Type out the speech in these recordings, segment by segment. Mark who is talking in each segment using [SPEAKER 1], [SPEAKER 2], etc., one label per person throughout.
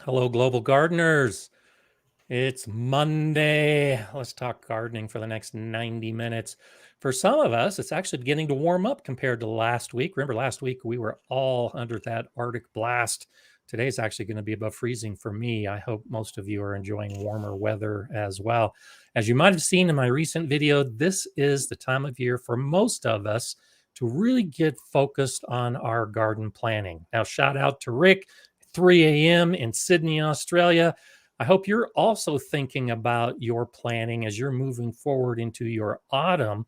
[SPEAKER 1] Hello, global gardeners. It's Monday. Let's talk gardening for the next 90 minutes. For some of us, it's actually beginning to warm up compared to last week. Remember, last week we were all under that Arctic blast. Today's actually going to be above freezing for me. I hope most of you are enjoying warmer weather as well. As you might have seen in my recent video, this is the time of year for most of us to really get focused on our garden planning. Now, shout out to Rick, 3 a.m. in Sydney, Australia. I hope you're also thinking about your planning as you're moving forward into your autumn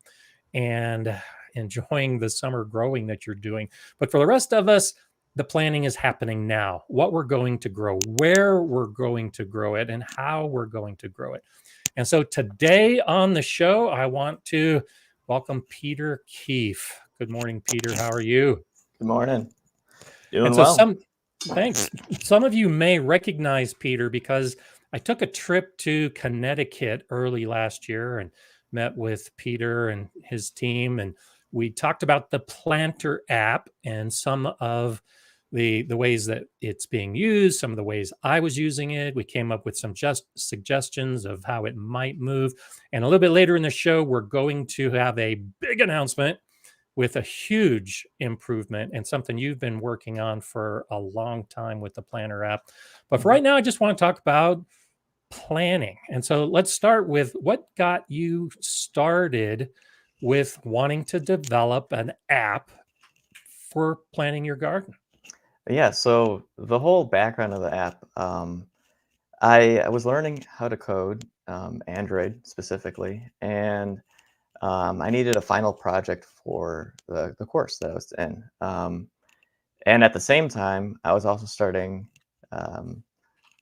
[SPEAKER 1] and enjoying the summer growing that you're doing. But for the rest of us, the planning is happening now. What we're going to grow, where we're going to grow it, and how we're going to grow it. And so today on the show, I want to welcome Peter Keefe. Good morning, Peter. How are you?
[SPEAKER 2] Good morning.
[SPEAKER 1] And
[SPEAKER 2] Doing
[SPEAKER 1] so
[SPEAKER 2] well.
[SPEAKER 1] thanks. Some of you may recognize Peter because I took a trip to Connecticut early last year and met with Peter and his team. And we talked about the Planter app and some of the ways that it's being used, some of the ways I was using it. We came up with some just suggestions of how it might move. And a little bit later in the show, we're going to have a big announcement with a huge improvement and something you've been working on for a long time with the Planner app. But for right now, I just want to talk about planning. And so let's start with what got you started with wanting to develop an app for planning your garden.
[SPEAKER 2] Yeah, so the whole background of the app, I was learning how to code, Android specifically, and I needed a final project for the course that I was in. And at the same time, I was also starting, um,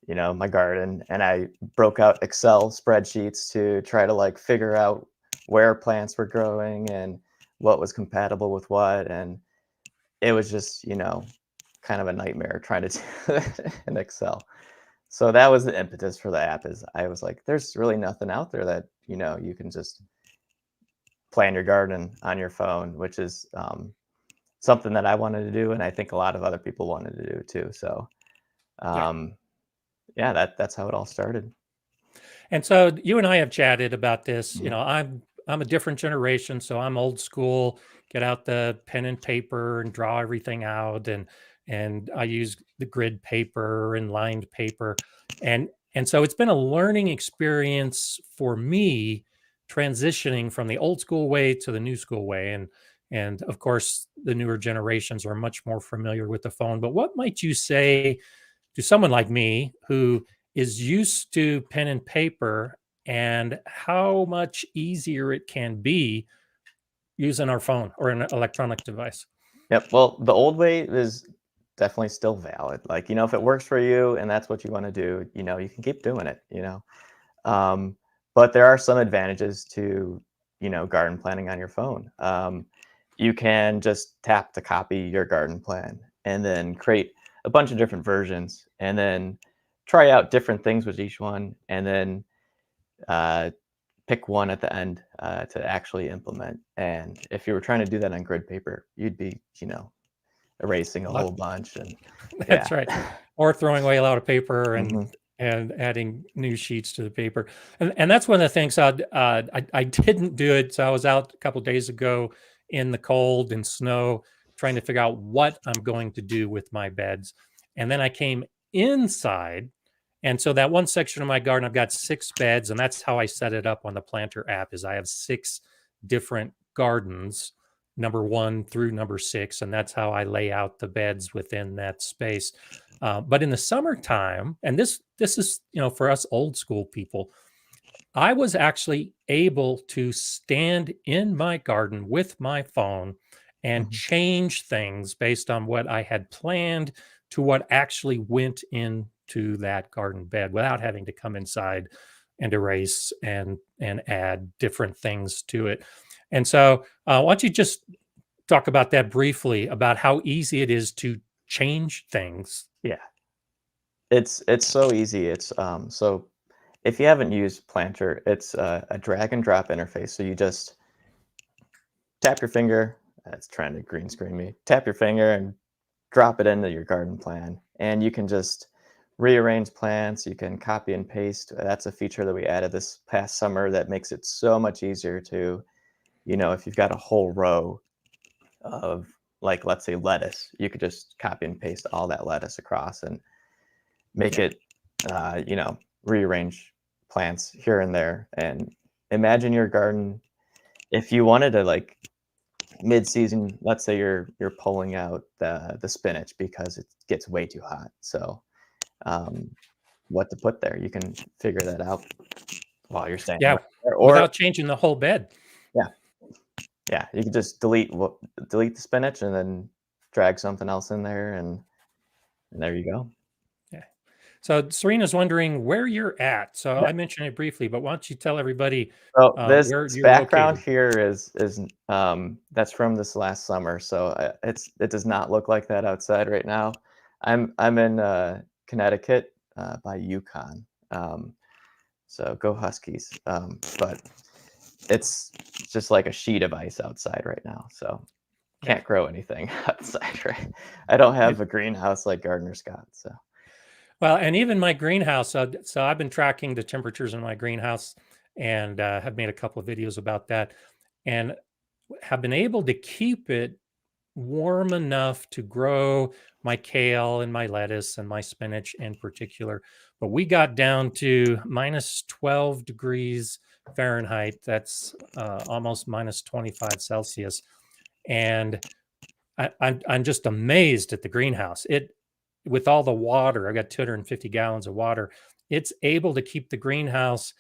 [SPEAKER 2] my garden, and I broke out Excel spreadsheets to try to like figure out where plants were growing and what was compatible with what. And it was just, kind of a nightmare trying to do it in Excel. So that was the impetus for the app is I was like, there's really nothing out there that, you can just plan your garden on your phone, which is something that I wanted to do. And I think a lot of other people wanted to do too. So
[SPEAKER 1] Yeah.
[SPEAKER 2] um, yeah, that's how it all started.
[SPEAKER 1] And so you and I have chatted about this.
[SPEAKER 2] Mhm.
[SPEAKER 1] I'm a different generation, so I'm old school. Get out the pen and paper and draw everything out, and I use the grid paper and lined paper, and so it's been a learning experience for me transitioning from the old school way to the new school way, and of course the newer generations are much more familiar with the phone. But what might you say to someone like me who is used to pen and paper and how much easier it can be using our phone or an electronic device?
[SPEAKER 2] Yep. Well, the old way is definitely still valid. Like, if it works for you and that's what you want to do, you can keep doing it. Um, but there are some advantages to, garden planning on your phone. You can just tap to copy your garden plan and then create a bunch of different versions and then try out different things with each one and then uh, pick one at the end to actually implement. And if you were trying to do that on grid paper, you'd be, erasing a
[SPEAKER 1] Lot-
[SPEAKER 2] whole bunch and yeah.
[SPEAKER 1] That's right. Or throwing away a lot of paper
[SPEAKER 2] Hmm.
[SPEAKER 1] and adding new sheets to the paper. And that's one of the things I didn't do it. So I was out a couple of days ago in the cold and snow trying to figure out what I'm going to do with my beds. And then I came inside. And so that one section of my garden, I've got 6 beds, and that's how I set it up on the Planter app is I have 6 different gardens, number 1 through number 6, and that's how I lay out the beds within that space. But in the summertime, and this is for us old school people, I was actually able to stand in my garden with my phone and
[SPEAKER 2] Hmm.
[SPEAKER 1] change things based on what I had planned to what actually went into that garden bed without having to come inside and erase and add different things to it. And so, why don't you just talk about that briefly about how easy it is to change things?
[SPEAKER 2] Yeah, it's so easy. So if you haven't used Planter, it's a drag and drop interface. So you just tap your finger. It's trying to green screen me. Tap your finger and drop it into your garden plan, and you can just rearrange plants. You can copy and paste. That's a feature that we added this past summer that makes it so much easier to, if you've got a whole row of, like, let's say lettuce, you could just copy and paste all that lettuce across and make it, rearrange plants here and there. And imagine your garden, if you wanted to, like, mid-season, let's say you're pulling out the spinach because it gets way too hot. So what to put there, you can figure that out while you're standing
[SPEAKER 1] Yeah,
[SPEAKER 2] right there. Or
[SPEAKER 1] without changing the whole bed.
[SPEAKER 2] yeah, yeah, you can just delete the spinach and then drag something else in there, and there you go.
[SPEAKER 1] Yeah. So Serena's wondering where you're at. So
[SPEAKER 2] Yeah.
[SPEAKER 1] I mentioned it briefly, but why don't you tell everybody
[SPEAKER 2] So this
[SPEAKER 1] where you're
[SPEAKER 2] background
[SPEAKER 1] located?
[SPEAKER 2] here is that's from this last summer. So it does not look like that outside right now. I'm in Connecticut by Yukon. So go Huskies. But it's just like a sheet of ice outside right now. So
[SPEAKER 1] Yeah.
[SPEAKER 2] can't grow anything outside, right? I don't
[SPEAKER 1] It,
[SPEAKER 2] have a greenhouse like Gardner Scott. So
[SPEAKER 1] well, and even my greenhouse. So I've been tracking the temperatures in my greenhouse and have made a couple of videos about that, and have been able to keep it warm enough to grow my kale and my lettuce and my spinach in particular. But we got down to minus 12 degrees Fahrenheit. That's almost minus 25 Celsius. And I'm just amazed at the greenhouse. With all the water, I got 250 gallons of water. It's able to keep the greenhouse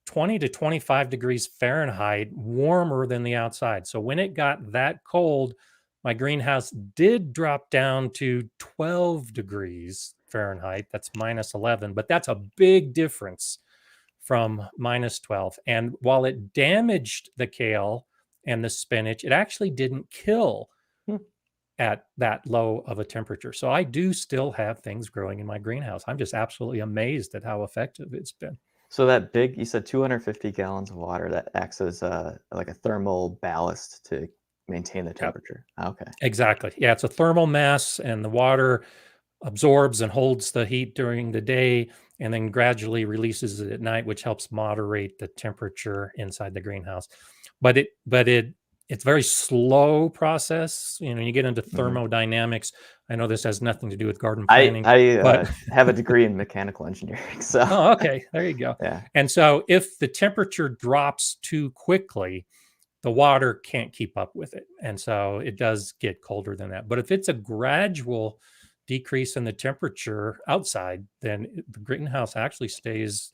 [SPEAKER 1] 20 to 25 degrees Fahrenheit warmer than the outside. So when it got that cold, my greenhouse did drop down to 12 degrees Fahrenheit. That's minus 11, but that's a big difference from minus 12. And while it damaged the kale and the spinach, it actually didn't kill
[SPEAKER 2] hmm.
[SPEAKER 1] at that low of a temperature. So I do still have things growing in my greenhouse. I'm just absolutely amazed at how effective it's been.
[SPEAKER 2] So that big, you said 250 gallons of water that acts as like a thermal ballast to maintain the
[SPEAKER 1] Yep.
[SPEAKER 2] temperature. Okay.
[SPEAKER 1] Exactly. Yeah, it's a thermal mass, and the water absorbs and holds the heat during the day and then gradually releases it at night, which helps moderate the temperature inside the greenhouse. But it's very slow process. You get into
[SPEAKER 2] Mhm.
[SPEAKER 1] thermodynamics. I know this has nothing to do with garden
[SPEAKER 2] I
[SPEAKER 1] planning,
[SPEAKER 2] I
[SPEAKER 1] but
[SPEAKER 2] have a degree in mechanical engineering, so
[SPEAKER 1] oh, okay, there you go.
[SPEAKER 2] yeah.
[SPEAKER 1] And so if the temperature drops too quickly, the water can't keep up with it. And so it does get colder than that. But if it's a gradual decrease in the temperature outside, then the greenhouse actually stays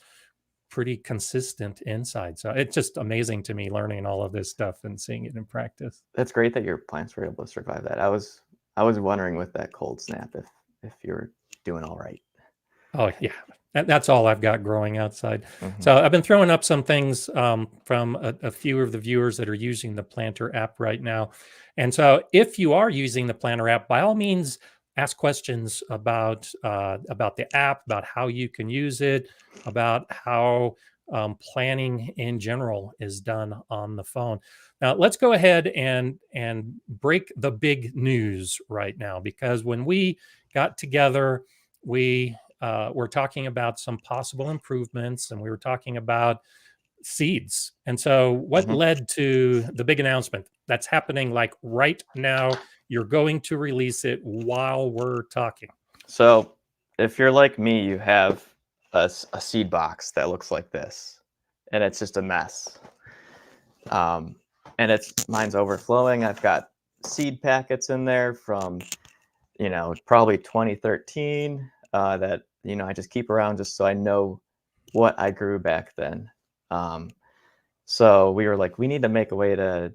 [SPEAKER 1] pretty consistent inside. So it's just amazing to me learning all of this stuff and seeing it in practice.
[SPEAKER 2] That's great that your plants were able to survive that. I was wondering with that cold snap if you're doing all right.
[SPEAKER 1] Oh yeah, that's all I've got growing outside.
[SPEAKER 2] Mhm.
[SPEAKER 1] So I've been throwing up some things from a few of the viewers that are using the Planter app right now. And so if you are using the Planter app, by all means, ask questions about the app, about how you can use it, about how planning in general is done on the phone. Now let's go ahead and break the big news right now, because when we got together, we we're talking about some possible improvements, and we were talking about seeds. And so, what
[SPEAKER 2] Mhm.
[SPEAKER 1] led to the big announcement that's happening like right now? You're going to release it while we're talking.
[SPEAKER 2] So, if you're like me, you have a seed box that looks like this, and it's just a mess. Um, and mine's overflowing. I've got seed packets in there from, probably 2013, that, I just keep around just so I know what I grew back then. Um, so we were like, we need to make a way to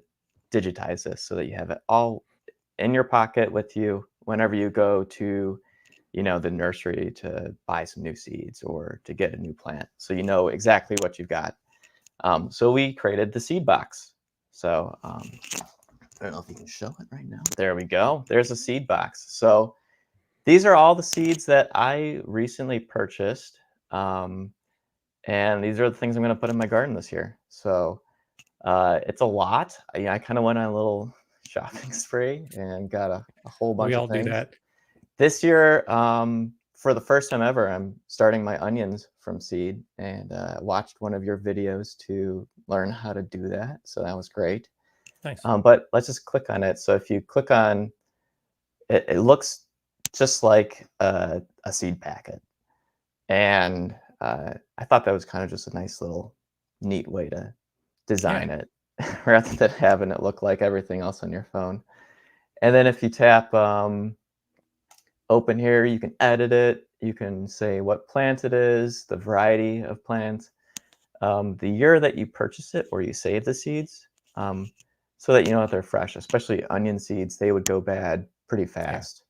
[SPEAKER 2] digitize this so that you have it all in your pocket with you whenever you go to, the nursery to buy some new seeds or to get a new plant. So you know exactly what you've got. So we created the seed box. So I don't know if you can show it right now. There we go. There's a seed box. So these are all the seeds that I recently purchased. And these are the things I'm going to put in my garden this year. So it's a lot. I kind of went on a little shopping spree and got a whole
[SPEAKER 1] We
[SPEAKER 2] bunch of
[SPEAKER 1] all do
[SPEAKER 2] things.
[SPEAKER 1] that.
[SPEAKER 2] This year, for the first time ever, I'm starting my onions from seed, and watched one of your videos to learn how to do that. So that was great.
[SPEAKER 1] Nice.
[SPEAKER 2] But let's just click on it. So if you click on it, it looks just like a seed packet. And I thought that was kind of just a nice little neat way to design
[SPEAKER 1] Yeah.
[SPEAKER 2] it rather than having it look like everything else on your phone. And then if you tap open here, you can edit it. You can say what plant it is, the variety of plant, the year that you purchase it or you save the seeds, so that you know that they're fresh. Especially onion seeds, they would go bad pretty
[SPEAKER 1] Yeah.
[SPEAKER 2] fast.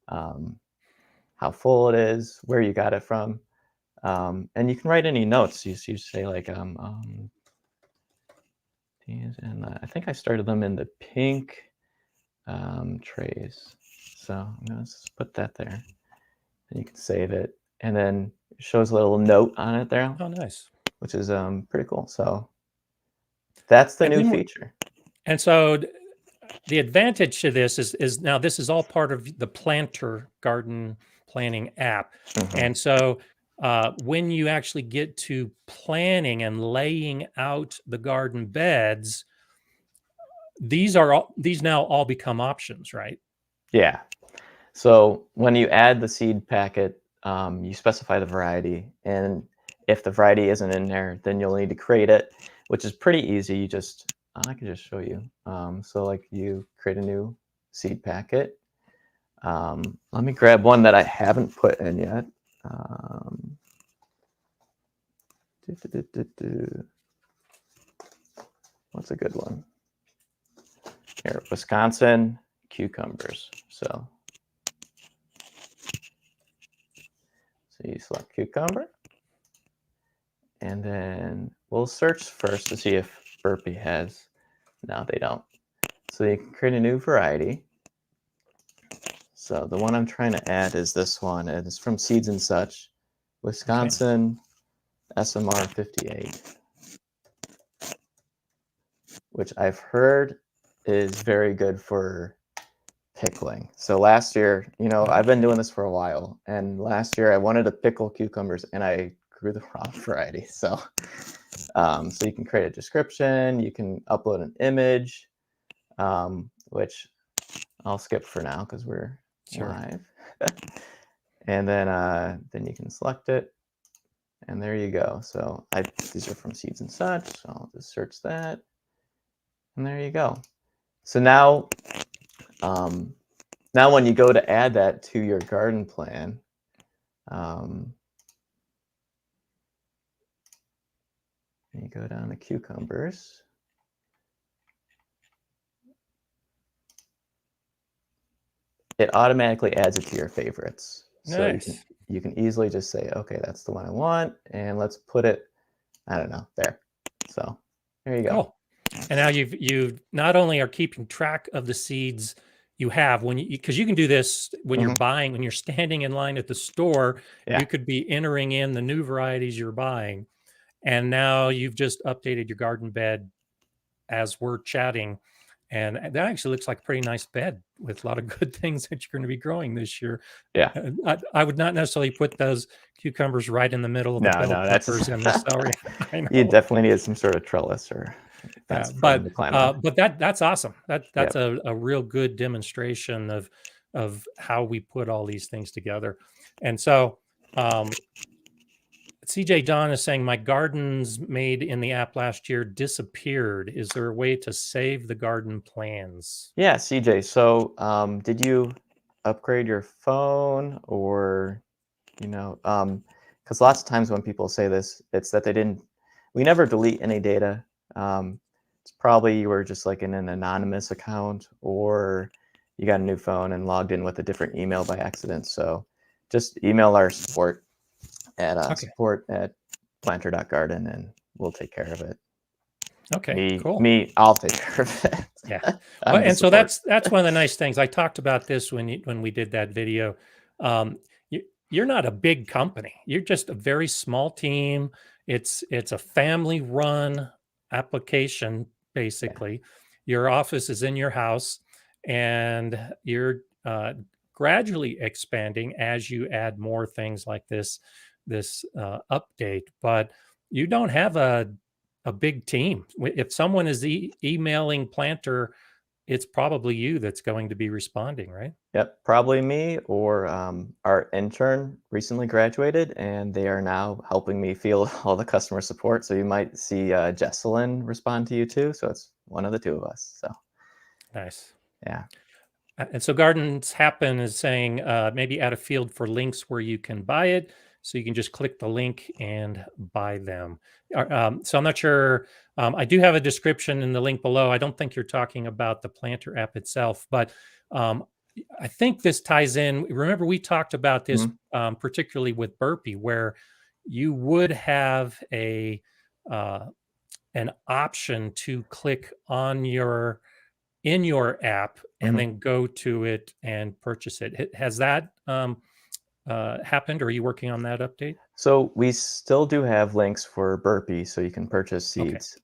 [SPEAKER 2] How full it is, where you got it from, and you can write any notes. You say like and I think I started them in the pink trays. So I'm gonna just put that there. And you can save it, and then it shows a little note on it there,
[SPEAKER 1] Oh, nice.
[SPEAKER 2] which is pretty cool. So that's the
[SPEAKER 1] And
[SPEAKER 2] new
[SPEAKER 1] then,
[SPEAKER 2] feature.
[SPEAKER 1] and so the advantage to this is now this is all part of the Planter garden planning app,
[SPEAKER 2] Mhm.
[SPEAKER 1] and so when you actually get to planning and laying out the garden beds, these now all become options, right?
[SPEAKER 2] Yeah. So when you add the seed packet, you specify the variety, and if the variety isn't in there, then you'll need to create it, which is pretty easy. You just I can just show you. So like you create a new seed packet. Let me grab one that I haven't put in yet. Um, What's a good one? Here, Wisconsin cucumbers. So you select cucumber, and then we'll search first to see if Burpee has. No, they don't. So you can create a new variety. So the one I'm trying to add is this one. And it's from Seeds and Such,
[SPEAKER 1] Okay.
[SPEAKER 2] Wisconsin SMR 58, which I've heard is very good for pickling. So last year, I've been
[SPEAKER 1] Okay.
[SPEAKER 2] doing this for a while, and last year I wanted to pickle cucumbers, and I grew the wrong variety. So you can create a description, you can upload an image, which I'll skip for now because we're
[SPEAKER 1] Sure.
[SPEAKER 2] live. And then you can select it, and there you go. So these are from Seeds and Such, so I'll just search that, and there you go. So um, now when you go to add that to your garden plan, you go down to cucumbers. It automatically adds it to your favorites. So
[SPEAKER 1] Nice.
[SPEAKER 2] you can easily just say, okay, that's the one I want, and let's put it, I don't know, there. So there you go.
[SPEAKER 1] Cool. And now you've not only are keeping track of the seeds you have when you because you can do this when you're
[SPEAKER 2] Hmm.
[SPEAKER 1] buying, when you're standing in line at the store, you
[SPEAKER 2] Yeah,
[SPEAKER 1] could be entering in the new varieties you're buying. And now you've just updated your garden bed as we're chatting. And that actually looks like a pretty nice bed with a lot of good things that you're going to be growing this year.
[SPEAKER 2] yeah.
[SPEAKER 1] I would not necessarily put those cucumbers right in the middle of the
[SPEAKER 2] No,
[SPEAKER 1] bell
[SPEAKER 2] no, that's
[SPEAKER 1] peppers and the celery. I
[SPEAKER 2] you
[SPEAKER 1] know.
[SPEAKER 2] definitely need some sort of trellis or
[SPEAKER 1] Yeah,
[SPEAKER 2] fence for them to climb on.
[SPEAKER 1] but that's awesome. That's
[SPEAKER 2] Yep.
[SPEAKER 1] a real good demonstration of how we put all these things together. And so CJ Don is saying my gardens made in the app last year disappeared. Is there a way to save the garden plans?
[SPEAKER 2] Yeah, CJ. So, did you upgrade your phone, or because lots of times when people say this, it's that they didn't. We never delete any data. It's probably you were just like in an anonymous account, or you got a new phone and logged in with a different email by accident. So, just email our support at
[SPEAKER 1] Okay.
[SPEAKER 2] support@planter.garden, and we'll take care of it.
[SPEAKER 1] Okay,
[SPEAKER 2] Me,
[SPEAKER 1] cool.
[SPEAKER 2] me, I'll take care of it.
[SPEAKER 1] Yeah. Well,
[SPEAKER 2] I'm the
[SPEAKER 1] and so
[SPEAKER 2] support.
[SPEAKER 1] that's one of the nice things. I talked about this when we did that video. You're not a big company. You're just a very small team. It's a family run application basically. Your office is in your house, and you're gradually expanding as you add more things like this update. But you don't have a big team. If someone is emailing Planter, it's probably you that's going to be responding, right?
[SPEAKER 2] Yep, probably me or our intern recently graduated, and they are now helping me field all the customer support. So you might see Jesselyn respond to you too. So it's one of the two of us. So
[SPEAKER 1] Nice.
[SPEAKER 2] yeah.
[SPEAKER 1] And so Gardens Happen is saying maybe add a field for links where you can buy it. So you can just click the link and buy them. So I'm not sure. I do have a description in the link below. I don't think you're talking about the Planter app itself, but um, I think this ties in. Remember, we talked about this
[SPEAKER 2] Mhm.
[SPEAKER 1] particularly with Burpee, where you would have uh, an option to click on your in your app and
[SPEAKER 2] Mhm.
[SPEAKER 1] then go to it and purchase it. Has that happened? Or are you working on that update?
[SPEAKER 2] So we still do have links for Burpee, so you can purchase
[SPEAKER 1] Okay.
[SPEAKER 2] seeds.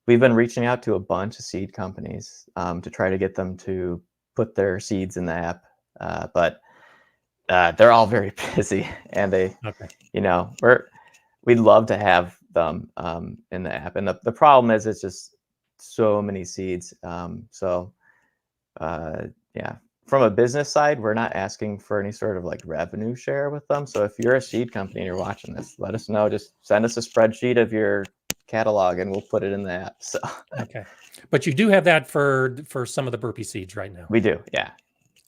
[SPEAKER 2] We've been reaching out to a bunch of seed companies to try to get them to put their seeds in the app, but they're all very busy, and they,
[SPEAKER 1] Okay.
[SPEAKER 2] you know, we'd love to have them in the app, and the problem is it's just so many seeds. Uh, yeah, from a business side, we're not asking for any sort of like revenue share with them. So if you're a seed company and you're watching this, let us know. Just send us a spreadsheet of your catalog and we'll put it in the app. So
[SPEAKER 1] Okay. But you do have that for some of the Burpee seeds right now.
[SPEAKER 2] we do, yeah,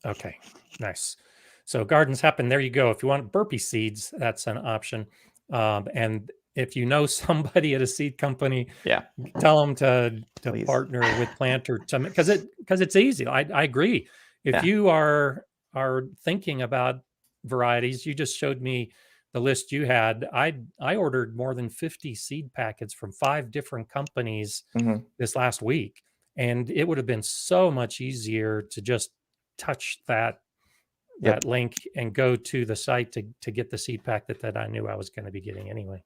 [SPEAKER 1] Okay. Nice. So Gardens Happen, there you go. If you want Burpee seeds, that's an option. And if you know somebody at a seed company,
[SPEAKER 2] yeah,
[SPEAKER 1] tell them to
[SPEAKER 2] please,
[SPEAKER 1] partner with Planter to because it's easy. I agree. If
[SPEAKER 2] yeah,
[SPEAKER 1] you are thinking about varieties, you just showed me the list you had. I ordered more than 50 seed packets from 5 different companies
[SPEAKER 2] hmm,
[SPEAKER 1] this last week, and it would have been so much easier to just touch
[SPEAKER 2] yep,
[SPEAKER 1] that link and go to the site to get the seed pack that I knew I was going to be getting anyway.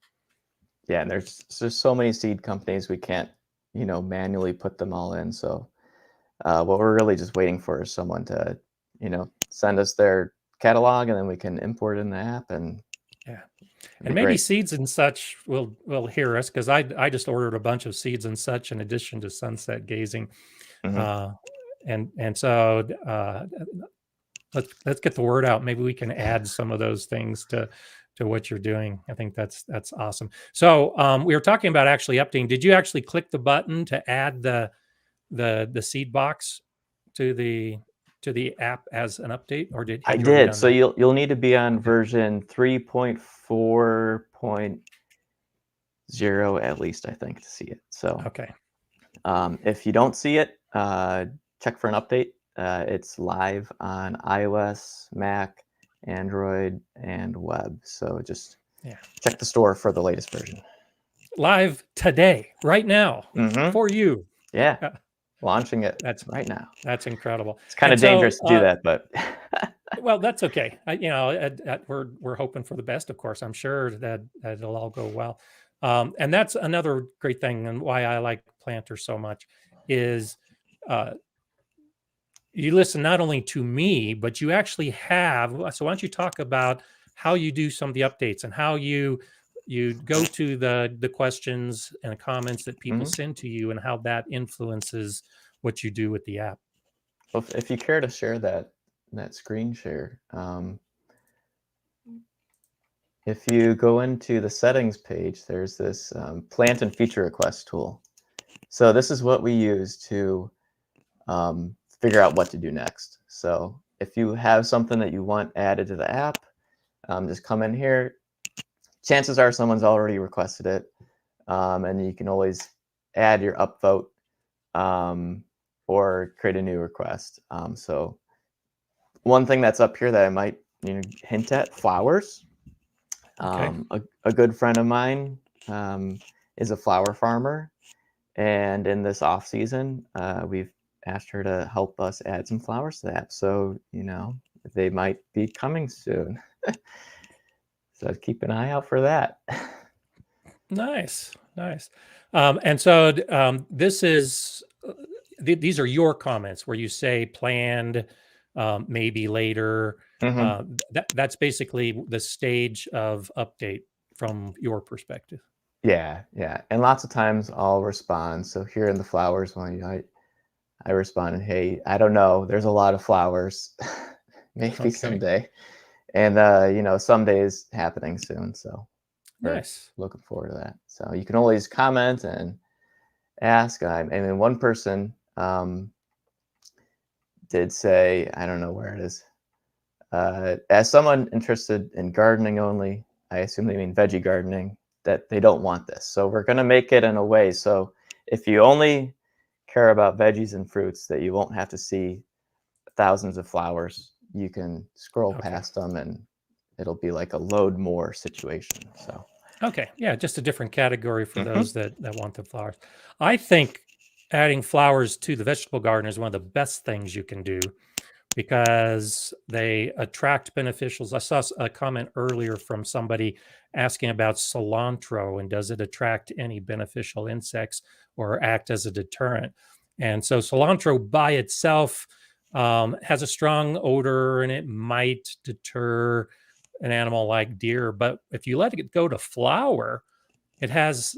[SPEAKER 2] yeah. And there's just so many seed companies we can't, manually put them all in. So what we're really just waiting for is someone to, send us their catalog and then we can import it in the app and
[SPEAKER 1] Yeah.
[SPEAKER 2] it'd
[SPEAKER 1] And
[SPEAKER 2] be
[SPEAKER 1] maybe
[SPEAKER 2] great.
[SPEAKER 1] Seeds and Such will hear us because I just ordered a bunch of Seeds and Such in addition to Sunset Gazing,
[SPEAKER 2] Hmm.
[SPEAKER 1] uh, and so let's get the word out. Maybe we can add some of those things to what you're doing. I think that's awesome. So we were talking about actually updating. Did you actually click the button to add the seed box to the app as an update, or
[SPEAKER 2] I
[SPEAKER 1] had you already
[SPEAKER 2] did.
[SPEAKER 1] done
[SPEAKER 2] So
[SPEAKER 1] that?
[SPEAKER 2] you'll need to be on
[SPEAKER 1] Okay.
[SPEAKER 2] version 3.4.0 at least, I think, to see it. So
[SPEAKER 1] Okay.
[SPEAKER 2] if you don't see it, check for an update. It's live on iOS, Mac, Android, and web. So just
[SPEAKER 1] Yeah.
[SPEAKER 2] check the store for the latest version.
[SPEAKER 1] Live today, right now,
[SPEAKER 2] Hmm.
[SPEAKER 1] for you.
[SPEAKER 2] Yeah,
[SPEAKER 1] Yeah,
[SPEAKER 2] launching it
[SPEAKER 1] that's
[SPEAKER 2] right now.
[SPEAKER 1] that's incredible.
[SPEAKER 2] It's kind
[SPEAKER 1] And
[SPEAKER 2] of
[SPEAKER 1] so,
[SPEAKER 2] dangerous to do that, but
[SPEAKER 1] well, that's okay. We're hoping for the best, of course. I'm sure that it'll all go well. And that's another great thing, and why I like Planter so much is uh, you listen not only to me, but you actually have. So why don't you talk about how you do some of the updates and how you go to the questions and comments that people
[SPEAKER 2] mhm.
[SPEAKER 1] send to you and how that influences what you do with the app.
[SPEAKER 2] Well, if you care to share that screen share, if you go into the settings page, there's this plant and feature request tool. So this is what we use to figure out what to do next. So if you have something that you want added to the app, just come in here. Chances are someone's already requested it, and you can always add your upvote or create a new request. So one thing that's up here that I might hint at, flowers.
[SPEAKER 1] Okay.
[SPEAKER 2] A good friend of mine is a flower farmer, and in this off season, we've asked her to help us add some flowers to the app. So they might be coming soon. So keep an eye out for that.
[SPEAKER 1] Nice, nice. And so this is these are your comments where you say planned maybe later.
[SPEAKER 2] Hmm.
[SPEAKER 1] That's basically the stage of update from your perspective.
[SPEAKER 2] Yeah, yeah. And lots of times I'll respond. So here in the flowers one, I responded, "Hey, I don't know. There's a lot of flowers. Maybe
[SPEAKER 1] Okay,
[SPEAKER 2] someday." And some days happening soon. So we're
[SPEAKER 1] nice.
[SPEAKER 2] looking forward to that. So you can always comment and ask. And then one person did say, I don't know where it is. As someone interested in gardening only, I assume they mean veggie gardening, that they don't want this. So we're going to make it in a way so if you only care about veggies and fruits, that you won't have to see thousands of flowers. You can scroll
[SPEAKER 1] Okay.
[SPEAKER 2] past them and it'll be like a load more situation. So,
[SPEAKER 1] Okay. Yeah, just a different category for those
[SPEAKER 2] mhm.
[SPEAKER 1] that want the flowers. I think adding flowers to the vegetable garden is one of the best things you can do because they attract beneficials. I saw a comment earlier from somebody asking about cilantro and does it attract any beneficial insects or act as a deterrent? And so cilantro by itself has a strong odor and it might deter an animal like deer. But if you let it go to flower, it has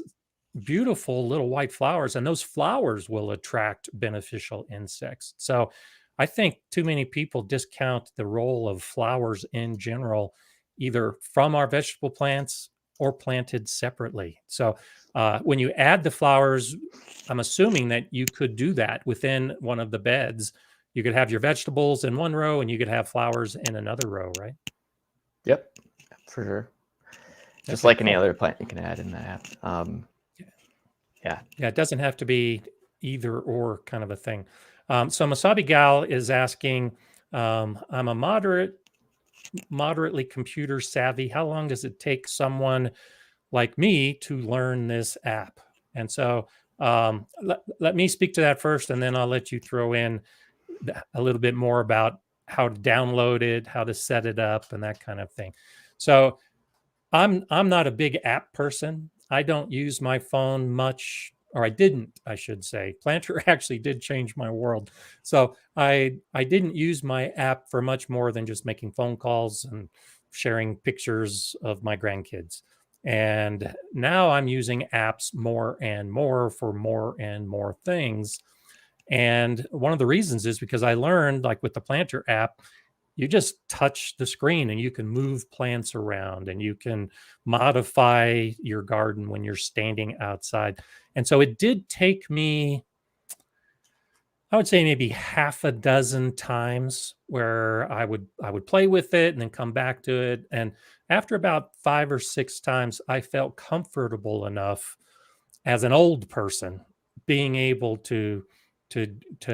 [SPEAKER 1] beautiful little white flowers, and those flowers will attract beneficial insects. So I think too many people discount the role of flowers in general, either from our vegetable plants or planted separately. So when you add the flowers, I'm assuming that you could do that within one of the beds. You could have your vegetables in one row and you could have flowers in another row, right?
[SPEAKER 2] Yep, for sure. Just
[SPEAKER 1] Okay,
[SPEAKER 2] like any
[SPEAKER 1] cool.
[SPEAKER 2] other plant you can add in the app. Yeah.
[SPEAKER 1] Yeah, it doesn't have to be either or kind of a thing. So Masabi Gal is asking, I'm a moderately computer savvy. How long does it take someone like me to learn this app? And so let me speak to that first, and then I'll let you throw in a little bit more about how to download it, how to set it up, and that kind of thing. So I'm not a big app person. I don't use my phone much, or I didn't, I should say. Planter actually did change my world. So I didn't use my app for much more than just making phone calls and sharing pictures of my grandkids. And now I'm using apps more and more for more and more things. And one of the reasons is because I learned, like with the Planter app, you just touch the screen and you can move plants around and you can modify your garden when you're standing outside. And so it did take me, I would say maybe half a dozen times where I would play with it and then come back to it. And after about 5 or 6 times, I felt comfortable enough as an old person being able to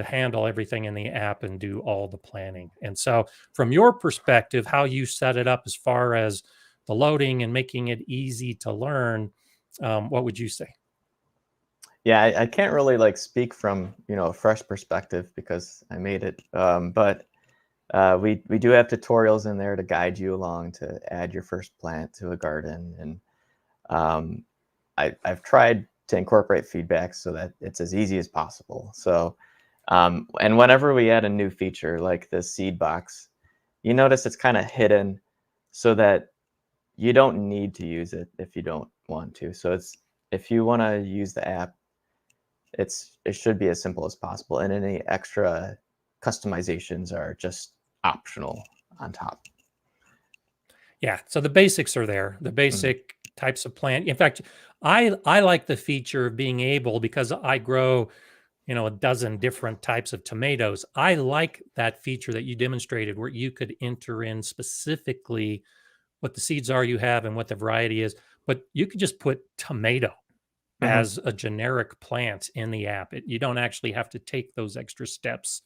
[SPEAKER 1] handle everything in the app and do all the planning. And so from your perspective, how you set it up as far as the loading and making it easy to learn, what would you say?
[SPEAKER 2] Yeah, I can't really like speak from, a fresh perspective because I made it. But we do have tutorials in there to guide you along to add your first plant to a garden. And um, I've tried to incorporate feedback so that it's as easy as possible. So, and whenever we add a new feature like the seed box, you notice it's kind of hidden so that you don't need to use it if you don't want to. So if you want to use the app, it should be as simple as possible, and any extra customizations are just optional on top.
[SPEAKER 1] Yeah, so the basics are there. The
[SPEAKER 2] Mhm.
[SPEAKER 1] basic types of plant. In fact, I like the feature of being able, because I grow, a dozen different types of tomatoes. I like that feature that you demonstrated where you could enter in specifically what the seeds are you have and what the variety is, but you could just put tomato
[SPEAKER 2] Mhm.
[SPEAKER 1] as a generic plant in the app. You don't actually have to take those extra steps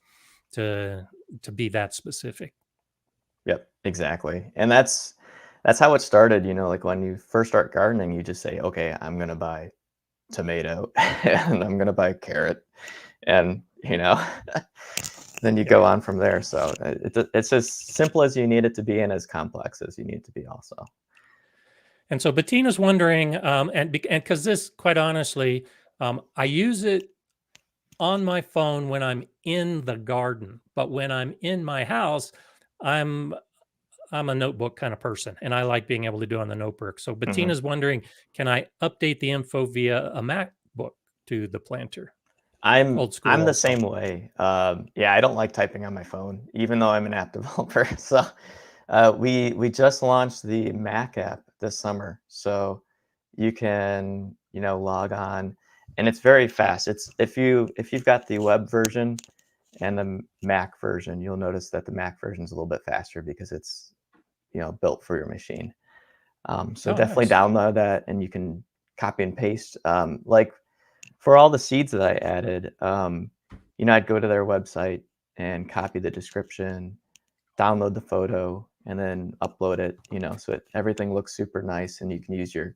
[SPEAKER 1] to to be that specific.
[SPEAKER 2] Yep, exactly. And that's how it started, like when you first start gardening, you just say, "Okay, I'm gonna buy tomato and I'm gonna buy carrot," and then you
[SPEAKER 1] Yeah.
[SPEAKER 2] go on from there. So it's as simple as you need it to be and as complex as you need it to be also.
[SPEAKER 1] And so Bettina's wondering, and because this, quite honestly, I use it on my phone when I'm in the garden, but when I'm in my house, I'm I'm a notebook kind of person, and I like being able to do it on the notebook. So
[SPEAKER 2] Mhm.
[SPEAKER 1] Bettina's wondering, can I update the info via a MacBook to the planter? Old school
[SPEAKER 2] I'm the
[SPEAKER 1] also.
[SPEAKER 2] same way. Yeah, I don't like typing on my phone, even though I'm an app developer. So, we just launched the Mac app this summer, so you can, log on, and it's very fast. It's if you've got the web version and the Mac version, you'll notice that the Mac version is a little bit faster because it's, built for your machine. So
[SPEAKER 1] Oh,
[SPEAKER 2] definitely
[SPEAKER 1] nice.
[SPEAKER 2] download that, and you can copy and paste. Like for all the seeds that I added, I'd go to their website and copy the description, download the photo, and then upload it. So everything looks super nice, and you can use your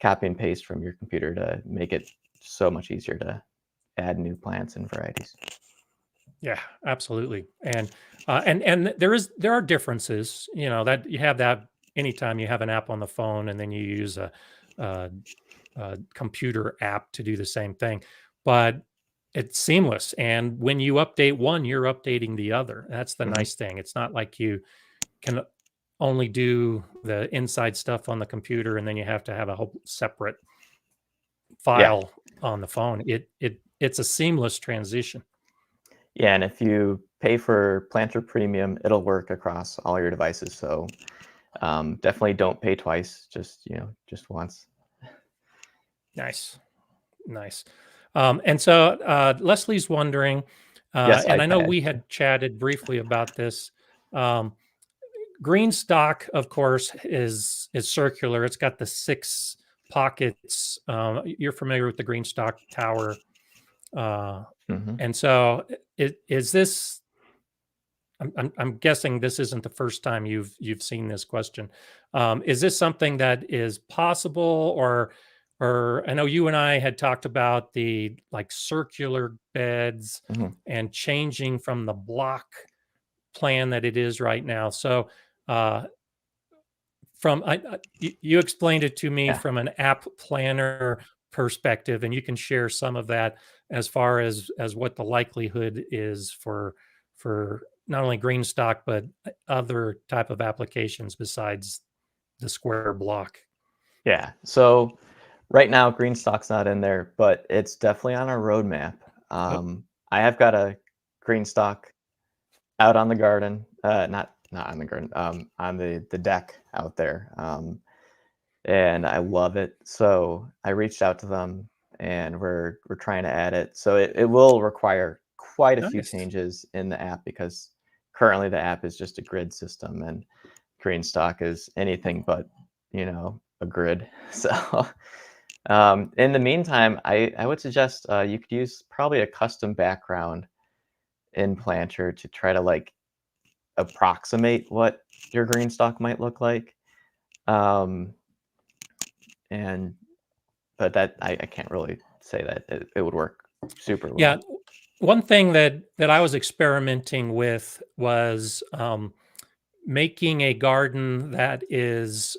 [SPEAKER 2] copy and paste from your computer to make it so much easier to add new plants and varieties.
[SPEAKER 1] Yeah, absolutely. And there are differences, that you have that anytime you have an app on the phone and then you use a, a computer app to do the same thing. But it's seamless. And when you update one, you're updating the other. That's the
[SPEAKER 2] Hmm.
[SPEAKER 1] nice thing. It's not like you can only do the inside stuff on the computer and then you have to have a whole separate
[SPEAKER 2] Yeah,
[SPEAKER 1] file on the phone. It's a seamless transition.
[SPEAKER 2] yeah, and if you pay for Planter Premium, it'll work across all your devices. So definitely don't pay twice. Just once.
[SPEAKER 1] Nice. Nice. And so Leslie's wondering,
[SPEAKER 2] Yes,
[SPEAKER 1] and I know
[SPEAKER 2] iPad.
[SPEAKER 1] we had chatted briefly about this. Um, green stock, of course, is circular. It's got the six pockets. You're familiar with the green stock tower, uh,
[SPEAKER 2] Hmm.
[SPEAKER 1] and so is this? I'm guessing this isn't the first time you've seen this question. Is this something that is possible, or I know you and I had talked about the like circular beds
[SPEAKER 2] Hmm.
[SPEAKER 1] and changing from the block plan that it is right now. So uh, from you explained it to me
[SPEAKER 2] Yeah.
[SPEAKER 1] from an app planner perspective, and you can share some of that as far as what the likelihood is for not only green stock but other type of applications besides the square block.
[SPEAKER 2] Yeah. So right now, green stock's not in there, but it's definitely on our roadmap.
[SPEAKER 1] Oh,
[SPEAKER 2] I have got a green stock out on the garden, not on the garden, on the deck out there, and I love it. So I reached out to them, and we're trying to add it. So it will require quite a few
[SPEAKER 1] nice.
[SPEAKER 2] changes in the app because currently the app is just a grid system, and green stock is anything but a grid. So in the meantime, I would suggest you could use probably a custom background in Planter to try to like approximate what your green stock might look like. Um, and but that I can't really say that it would work super
[SPEAKER 1] Yeah,
[SPEAKER 2] well.
[SPEAKER 1] one thing that I was experimenting with was making a garden that is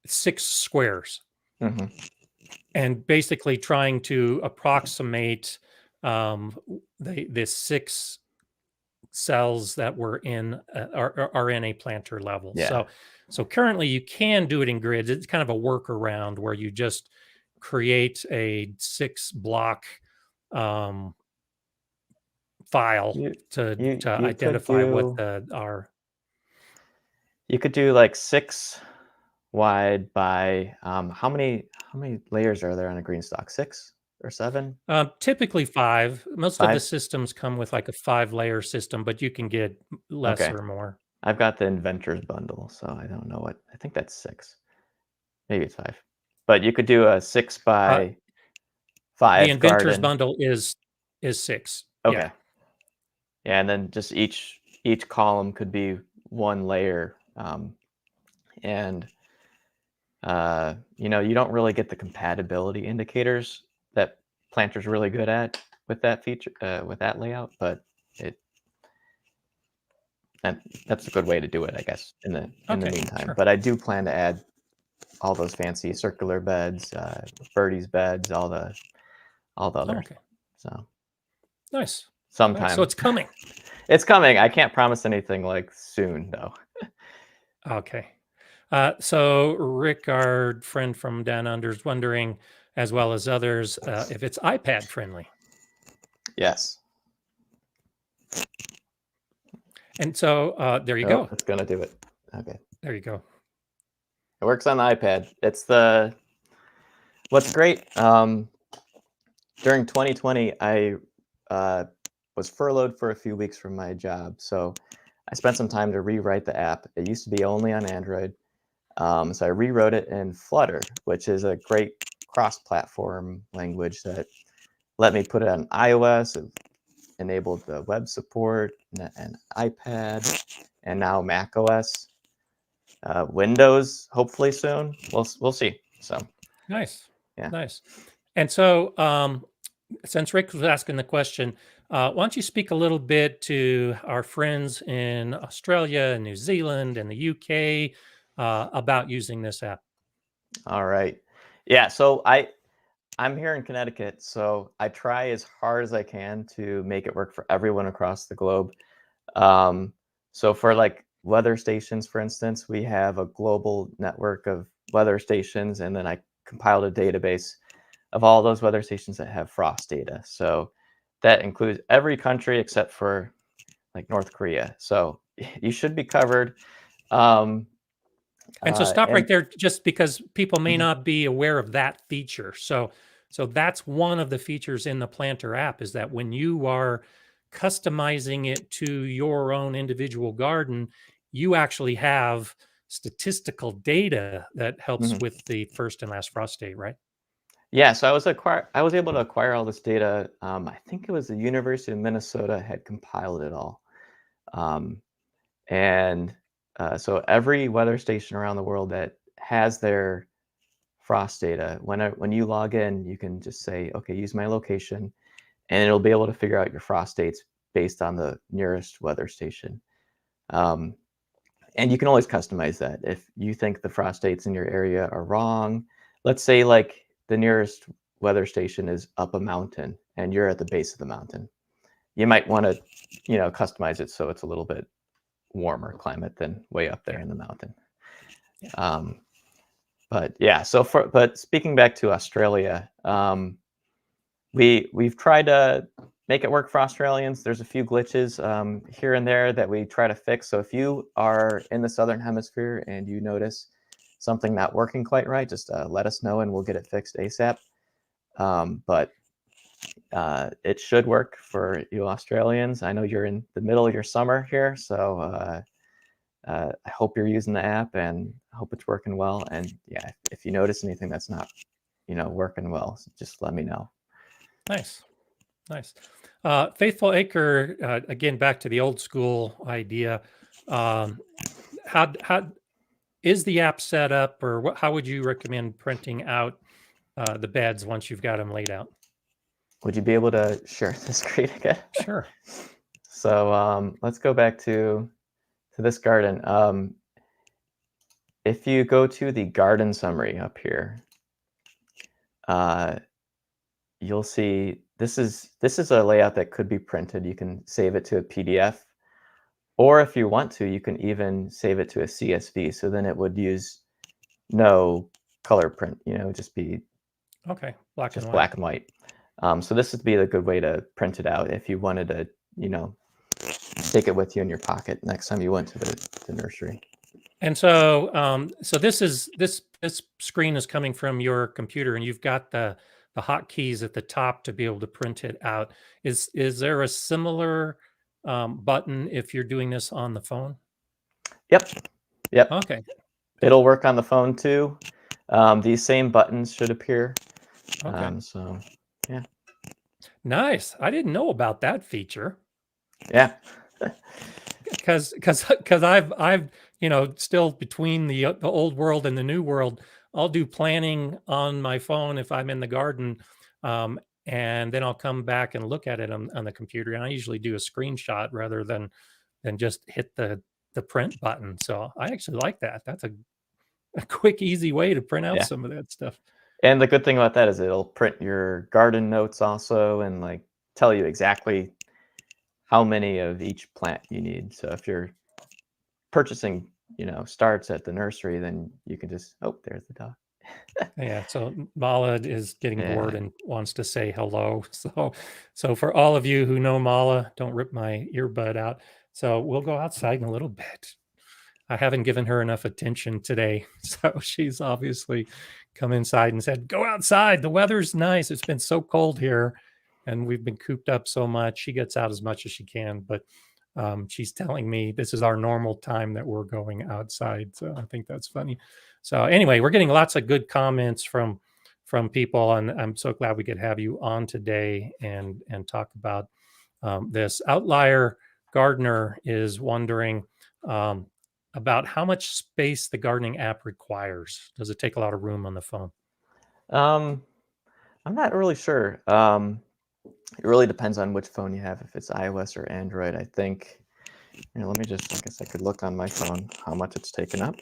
[SPEAKER 1] 6 squares
[SPEAKER 2] Hmm.
[SPEAKER 1] and basically trying to approximate the six cells that were in are in a planter level.
[SPEAKER 2] Yeah,
[SPEAKER 1] So currently you can do it in grids. It's kind of a workaround where you just create a 6 block um, file
[SPEAKER 2] you
[SPEAKER 1] to
[SPEAKER 2] you could
[SPEAKER 1] identify what
[SPEAKER 2] do
[SPEAKER 1] the are.
[SPEAKER 2] like 6 wide by how many layers are there on a green stock? 6 or 7?
[SPEAKER 1] Typically five. Most of the
[SPEAKER 2] 5.
[SPEAKER 1] systems come with like a 5 layer system, but you can get less
[SPEAKER 2] Okay,
[SPEAKER 1] or more.
[SPEAKER 2] I've got the inventors bundle, so I don't know what. I think that's 6. Maybe it's 5. But you could do a six
[SPEAKER 1] Uh,
[SPEAKER 2] by
[SPEAKER 1] the
[SPEAKER 2] five
[SPEAKER 1] inventor's
[SPEAKER 2] garden.
[SPEAKER 1] bundle is six. Yeah.
[SPEAKER 2] Okay. Yeah, and then just each column could be one layer, and you don't really get the compatibility indicators that Planter's really good at with that feature, with that layout. But it that, that's a good way to do it, I guess. In the
[SPEAKER 1] Okay.
[SPEAKER 2] meantime,
[SPEAKER 1] Sure.
[SPEAKER 2] but I do plan to add all those fancy circular beds, birdies beds, all the
[SPEAKER 1] Oh,
[SPEAKER 2] others.
[SPEAKER 1] okay.
[SPEAKER 2] So
[SPEAKER 1] Nice.
[SPEAKER 2] sometime.
[SPEAKER 1] So it's coming.
[SPEAKER 2] It's coming. I can't promise anything like soon though.
[SPEAKER 1] Okay. So Rick, our friend from Down Under, is wondering, as well as others, if it's iPad friendly.
[SPEAKER 2] Yes.
[SPEAKER 1] And so there you go.
[SPEAKER 2] It's gonna do it. Okay.
[SPEAKER 1] There you go.
[SPEAKER 2] It works on the iPad. What's great. During 2020, I was furloughed for a few weeks from my job, so I spent some time to rewrite the app. It used to be only on Android, so I rewrote it in Flutter, which is a great cross-platform language that let me put it on iOS. It enabled the web support and iPad, and now Mac OS. Windows, hopefully soon. We'll see. So
[SPEAKER 1] Nice.
[SPEAKER 2] yeah.
[SPEAKER 1] Nice. And so since Rick was asking the question, why don't you speak a little bit to our friends in Australia and New Zealand and the UK about using this app?
[SPEAKER 2] All right. Yeah. So I'm here in Connecticut, so I try as hard as I can to make it work for everyone across the globe. Um, so for like weather stations, for instance, we have a global network of weather stations, and then I compiled a database of all those weather stations that have frost data. So that includes every country except for like North Korea. So you should be covered. Um,
[SPEAKER 1] And so stop right
[SPEAKER 2] and
[SPEAKER 1] there, just because people may
[SPEAKER 2] Mhm.
[SPEAKER 1] not be aware of that feature. So that's one of the features in the Planter app, is that when you are customizing it to your own individual garden, you actually have statistical data that helps
[SPEAKER 2] Mhm.
[SPEAKER 1] with the first and last frost date, right?
[SPEAKER 2] Yeah, so I was able to acquire all this data. I think it was the University of Minnesota had compiled it all. Um, and so every weather station around the world that has their frost data, when you log in, you can just say, okay, use my location, and it'll be able to figure out your frost dates based on the nearest weather station. Um, and you can always customize that. If you think the frost dates in your area are wrong, let's say like the nearest weather station is up a mountain and you're at the base of the mountain. You might want to, customize it so it's a little bit warmer climate than way up there
[SPEAKER 1] Yeah.
[SPEAKER 2] in the mountain.
[SPEAKER 1] Yeah.
[SPEAKER 2] But yeah, but speaking back to Australia, we've tried to make it work for Australians. There's a few glitches here and there that we try to fix. So if you are in the Southern Hemisphere and you notice something not working quite right, just let us know and we'll get it fixed ASAP. But it should work for you Australians. I know you're in the middle of your summer here, so I hope you're using the app and I hope it's working well. And yeah, if you notice anything that's not, working well, just let me know.
[SPEAKER 1] Nice. Nice. Faithful Acre, again, back to the old school idea. Um, how is the app set up, or how would you recommend printing out the beds once you've got them laid out?
[SPEAKER 2] Would you be able to share the screen again?
[SPEAKER 1] Sure.
[SPEAKER 2] So let's go back to this garden. If you go to the garden summary up here, uh, you'll see this is a layout that could be printed. You can save it to a PDF, or if you want to, you can even save it to a CSV. So then it would use no color print. Just be
[SPEAKER 1] Okay. Black and
[SPEAKER 2] just
[SPEAKER 1] white.
[SPEAKER 2] black and white. So this would be a good way to print it out if you wanted to, take it with you in your pocket next time you went to the nursery.
[SPEAKER 1] And so this screen is coming from your computer, and you've got the hotkeys at the top to be able to print it out. Is there a similar button if you're doing this on the phone?
[SPEAKER 2] Yep. Yep.
[SPEAKER 1] Okay.
[SPEAKER 2] It'll work on the phone too. These same buttons should appear.
[SPEAKER 1] Okay.
[SPEAKER 2] So yeah.
[SPEAKER 1] Nice. I didn't know about that feature.
[SPEAKER 2] Yeah.
[SPEAKER 1] Because I've still between the old world and the new world, I'll do planning on my phone if I'm in the garden, and then I'll come back and look at it on the computer, and I usually do a screenshot rather than just hit the print button. So I actually like that. That's a quick, easy way to print out
[SPEAKER 2] Yeah.
[SPEAKER 1] some of that stuff.
[SPEAKER 2] And the good thing about that is it'll print your garden notes also, and like tell you exactly how many of each plant you need. So if you're purchasing, starts at the nursery, then you can just, oh, there's the dog.
[SPEAKER 1] Yeah, so Mala is getting bored
[SPEAKER 2] Yeah.
[SPEAKER 1] and wants to say hello. So for all of you who know Mala, don't rip my earbud out. So we'll go outside in a little bit. I haven't given her enough attention today. So she's obviously come inside and said, go outside. The weather's nice. It's been so cold here and we've been cooped up so much. She gets out as much as she can, but she's telling me this is our normal time that we're going outside. So I think that's funny. So anyway, we're getting lots of good comments from people, and I'm so glad we could have you on today and talk about this. Outlier Gardener is wondering about how much space the gardening app requires. Does it take a lot of room on the phone?
[SPEAKER 2] I'm not really sure. It really depends on which phone you have, if it's iOS or Android. I think, let me just, I guess I could look on my phone how much it's taken up.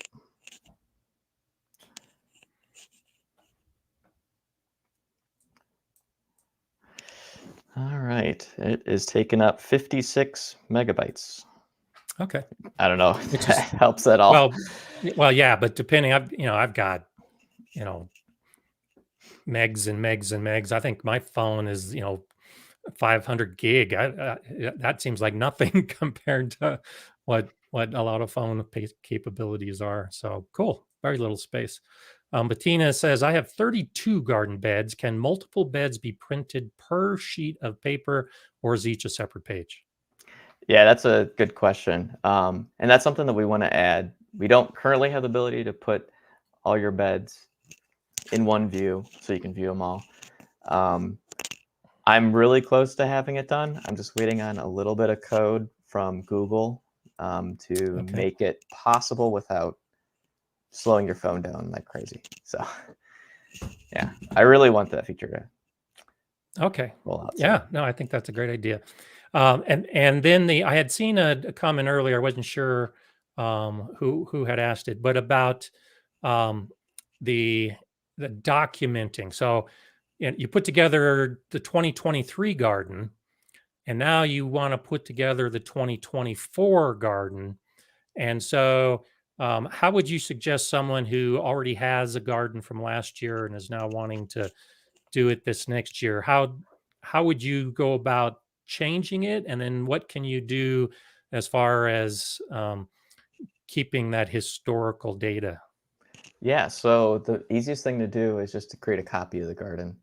[SPEAKER 2] All right, it is taking up 56 megabytes.
[SPEAKER 1] Okay.
[SPEAKER 2] I don't know if that helps at all.
[SPEAKER 1] Well, yeah, but depending, I've got, megs and megs and megs. I think my phone is, 500 gig. That seems like nothing compared to what a lot of phone capabilities are. So cool, very little space. Bettina says, I have 32 garden beds. Can multiple beds be printed per sheet of paper, or is each a separate page?
[SPEAKER 2] Yeah, that's a good question. And that's something that we want to add. We don't currently have the ability to put all your beds in one view so you can view them all. I'm really close to having it done. I'm just waiting on a little bit of code from Google to make it possible without slowing your phone down like crazy. So yeah, I really want that feature to roll out.
[SPEAKER 1] Yeah, no, I think that's a great idea. And then I had seen a comment earlier. I wasn't sure who had asked it, but about the documenting. So you put together the 2023 garden, and now you want to put together the 2024 garden. And so, how would you suggest someone who already has a garden from last year and is now wanting to do it this next year? How would you go about changing it? And then what can you do as far as keeping that historical data?
[SPEAKER 2] Yeah, so the easiest thing to do is just to create a copy of the garden.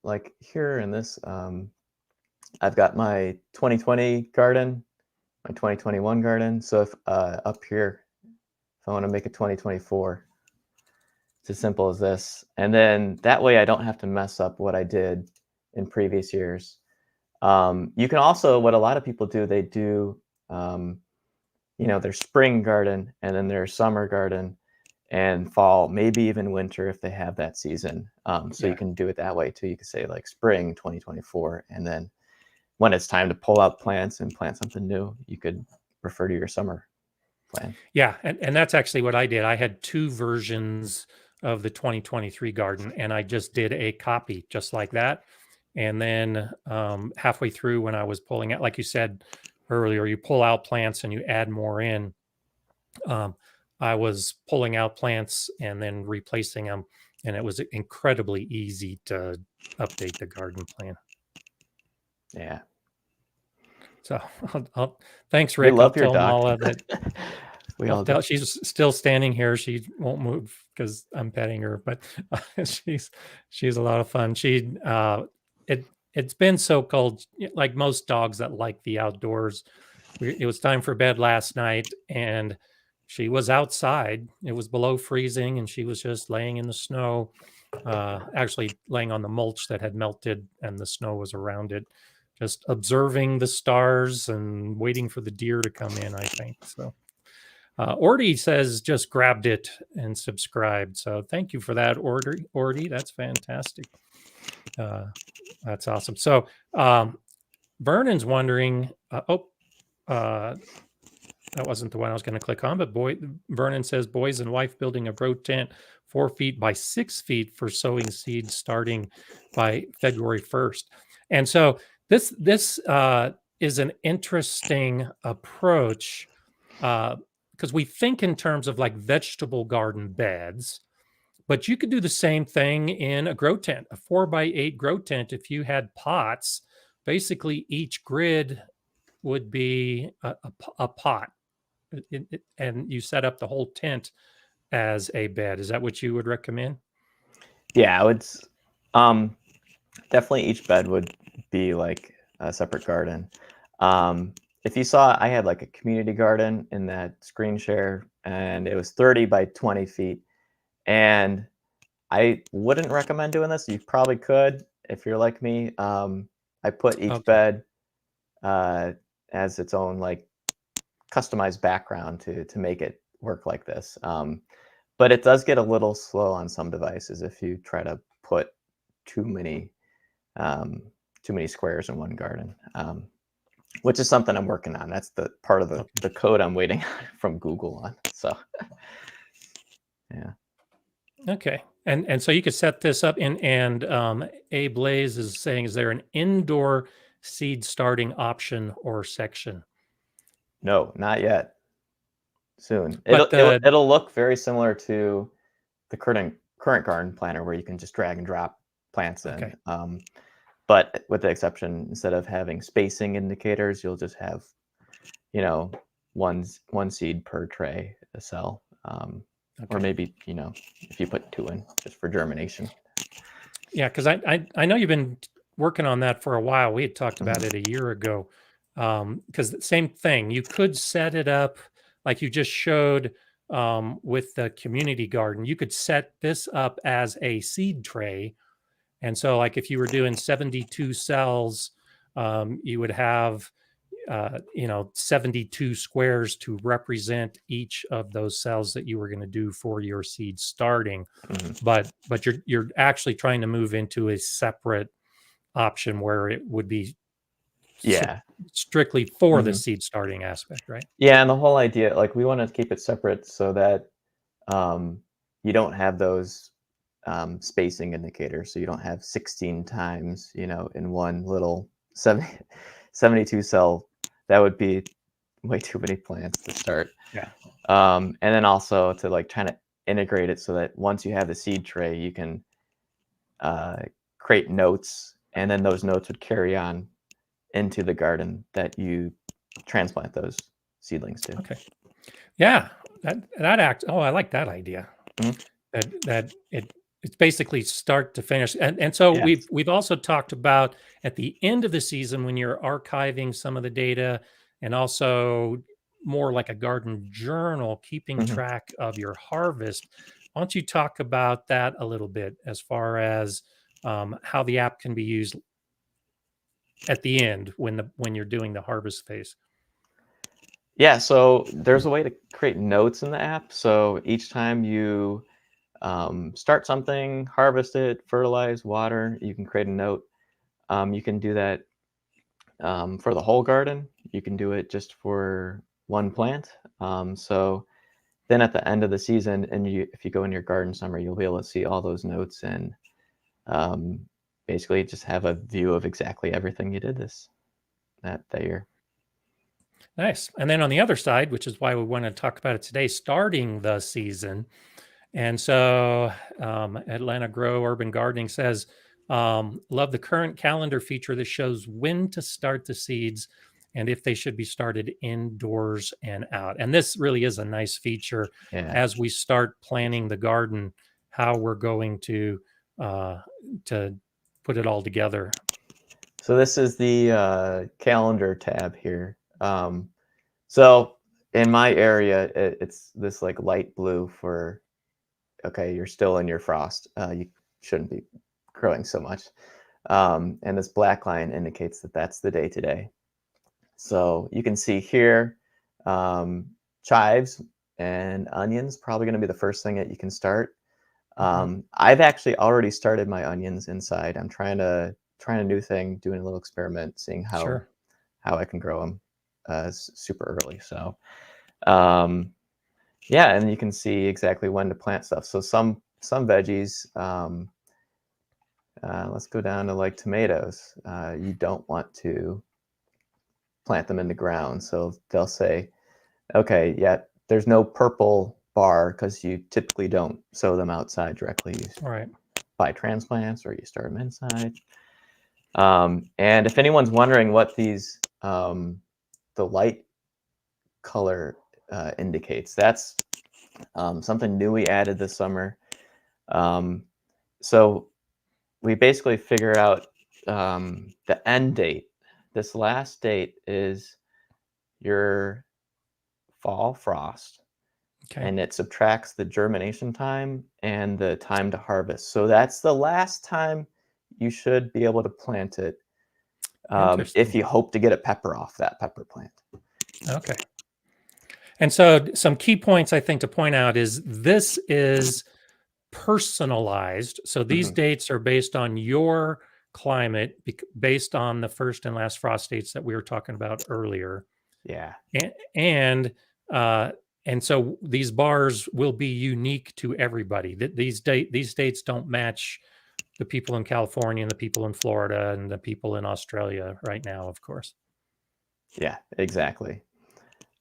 [SPEAKER 2] Like here in this, I've got my 2020 garden, my 2021 garden. So if up here, if I want to make a 2024, it's as simple as this. And then that way I don't have to mess up what I did in previous years. You can also, what a lot of people do, they do, their spring garden and then their summer garden and fall, maybe even winter if they have that season. So you can do it that way too. You could say like spring 2024, and then when it's time to pull out plants and plant something new, you could refer to your summer plan.
[SPEAKER 1] Yeah, and that's actually what I did. I had two versions of the 2023 garden, and I just did a copy just like that. And then halfway through, when I was pulling out, like you said earlier, you pull out plants and you add more in. I was pulling out plants and then replacing them, and it was incredibly easy to update the garden plan.
[SPEAKER 2] Yeah.
[SPEAKER 1] So thanks, Rick.
[SPEAKER 2] We love
[SPEAKER 1] I'll
[SPEAKER 2] your
[SPEAKER 1] tell
[SPEAKER 2] dog.
[SPEAKER 1] Mala that
[SPEAKER 2] We all do.
[SPEAKER 1] she's still standing here. She won't move because I'm petting her, but she's a lot of fun. It's been so cold, like most dogs that like the outdoors. It was time for bed last night, and she was outside. It was below freezing, and she was just laying in the snow, actually laying on the mulch that had melted, and the snow was around it, just observing the stars and waiting for the deer to come in, I think. So Ordy says just grabbed it and subscribed. So thank you for that, Ordy. That's fantastic. That's awesome. So Vernon's wondering, that wasn't the one I was going to click on, but Vernon says boys and wife building a grow tent 4 feet by 6 feet for sowing seeds starting by February 1st. And so this is an interesting approach because we think in terms of like vegetable garden beds, but you could do the same thing in a grow tent, a 4x8 grow tent. If you had pots, basically each grid would be a pot, and you set up the whole tent as a bed. Is that what you would recommend?
[SPEAKER 2] Yeah, it's um, definitely each bed would be like a separate garden. Um, if you saw, I had like a community garden in that screen share, and it was 30 by 20 feet. And I wouldn't recommend doing this. You probably could if you're like me. I put each
[SPEAKER 1] Okay.
[SPEAKER 2] bed uh, as its own like customized background to make it work like this. But it does get a little slow on some devices if you try to put too many um, too many squares in one garden, which is something I'm working on. That's the part of
[SPEAKER 1] Okay.
[SPEAKER 2] the code I'm waiting from Google on. So yeah.
[SPEAKER 1] Okay. And so you could set this up and A Blaze is saying, is there an indoor seed starting option or section?
[SPEAKER 2] No, not yet. Soon.
[SPEAKER 1] But the
[SPEAKER 2] It'll look very similar to the current garden planner where you can just drag and drop plants
[SPEAKER 1] okay.
[SPEAKER 2] in. But with the exception, instead of having spacing indicators, you'll just have, you know, one seed per tray, a cell. Or
[SPEAKER 1] Okay.
[SPEAKER 2] maybe, if you put two in just for germination.
[SPEAKER 1] Yeah, because I know you've been working on that for a while. We had talked about
[SPEAKER 2] Mhm.
[SPEAKER 1] it a year ago. Because the same thing, you could set it up like you just showed with the community garden. You could set this up as a seed tray. And so, like if you were doing 72 cells, you would have 72 squares to represent each of those cells that you were going to do for your seed starting.
[SPEAKER 2] Mhm.
[SPEAKER 1] But you're actually trying to move into a separate option where it would be s-
[SPEAKER 2] Yeah.
[SPEAKER 1] strictly for the
[SPEAKER 2] Mhm.
[SPEAKER 1] seed starting aspect, right?
[SPEAKER 2] Yeah, and the whole idea, like, we wanna keep it separate so that, um, you don't have those, spacing indicators, so you don't have 16 times, in one little 72 cell. That would be way too many plants to start.
[SPEAKER 1] Yeah.
[SPEAKER 2] And then also to, like, trying to integrate it so that once you have the seed tray, you can, uh, create notes, and then those notes would carry on into the garden that you transplant those seedlings to.
[SPEAKER 1] Okay. Yeah. That act. Oh, I like that idea.
[SPEAKER 2] Mhm.
[SPEAKER 1] It's basically start to finish. And so
[SPEAKER 2] Yes.
[SPEAKER 1] we've also talked about at the end of the season when you're archiving some of the data and also more like a garden journal, keeping
[SPEAKER 2] Mhm.
[SPEAKER 1] track of your harvest. Why don't you talk about that a little bit as far as how the app can be used at the end when you're doing the harvest phase?
[SPEAKER 2] Yeah, so there's a way to create notes in the app. So each time you start something, harvest it, fertilize, water, you can create a note. You can do that for the whole garden. You can do it just for one plant. So then at the end of the season, and if you go in your garden summary, you'll be able to see all those notes and um, basically just have a view of exactly everything you did that year.
[SPEAKER 1] Nice. And then on the other side, which is why we want to talk about it today, starting the season. And so Atlanta Grow Urban Gardening says, love the current calendar feature that shows when to start the seeds and if they should be started indoors and out. And this really is a nice feature
[SPEAKER 2] Yeah.
[SPEAKER 1] as we start planning the garden, how we're going uh, to put it all together.
[SPEAKER 2] So this is the calendar tab here. So in my area, it's this like light blue for, okay, you're still in your frost. You shouldn't be growing so much. And this black line indicates that that's the day today. So you can see here, um, chives and onions probably going to be the first thing that you can start.
[SPEAKER 1] Mhm.
[SPEAKER 2] I've actually already started my onions inside. I'm trying a new thing, doing a little experiment, seeing how
[SPEAKER 1] Sure.
[SPEAKER 2] how I can grow them super early. So Yeah, and you can see exactly when to plant stuff. So some veggies, let's go down to like tomatoes. You don't want to plant them in the ground. So they'll say, okay, yeah, there's no purple bar because you typically don't sow them outside directly. You
[SPEAKER 1] Right.
[SPEAKER 2] buy transplants or you start them inside. And if anyone's wondering what these, the light color indicates, that's something new we added this summer. So we basically figure out the end date. This last date is your fall frost,
[SPEAKER 1] Okay.
[SPEAKER 2] and it subtracts the germination time and the time to harvest. So that's the last time you should be able to plant it if
[SPEAKER 1] Interesting.
[SPEAKER 2] you hope to get a pepper off that pepper plant.
[SPEAKER 1] Okay. And so some key points I think to point out is this is personalized. So these
[SPEAKER 2] Mhm.
[SPEAKER 1] dates are based on your climate, based on the first and last frost dates that we were talking about earlier.
[SPEAKER 2] Yeah.
[SPEAKER 1] And and uh, and so these bars will be unique to everybody. These dates don't match the people in California and the people in Florida and the people in Australia right now, of course.
[SPEAKER 2] Yeah, exactly.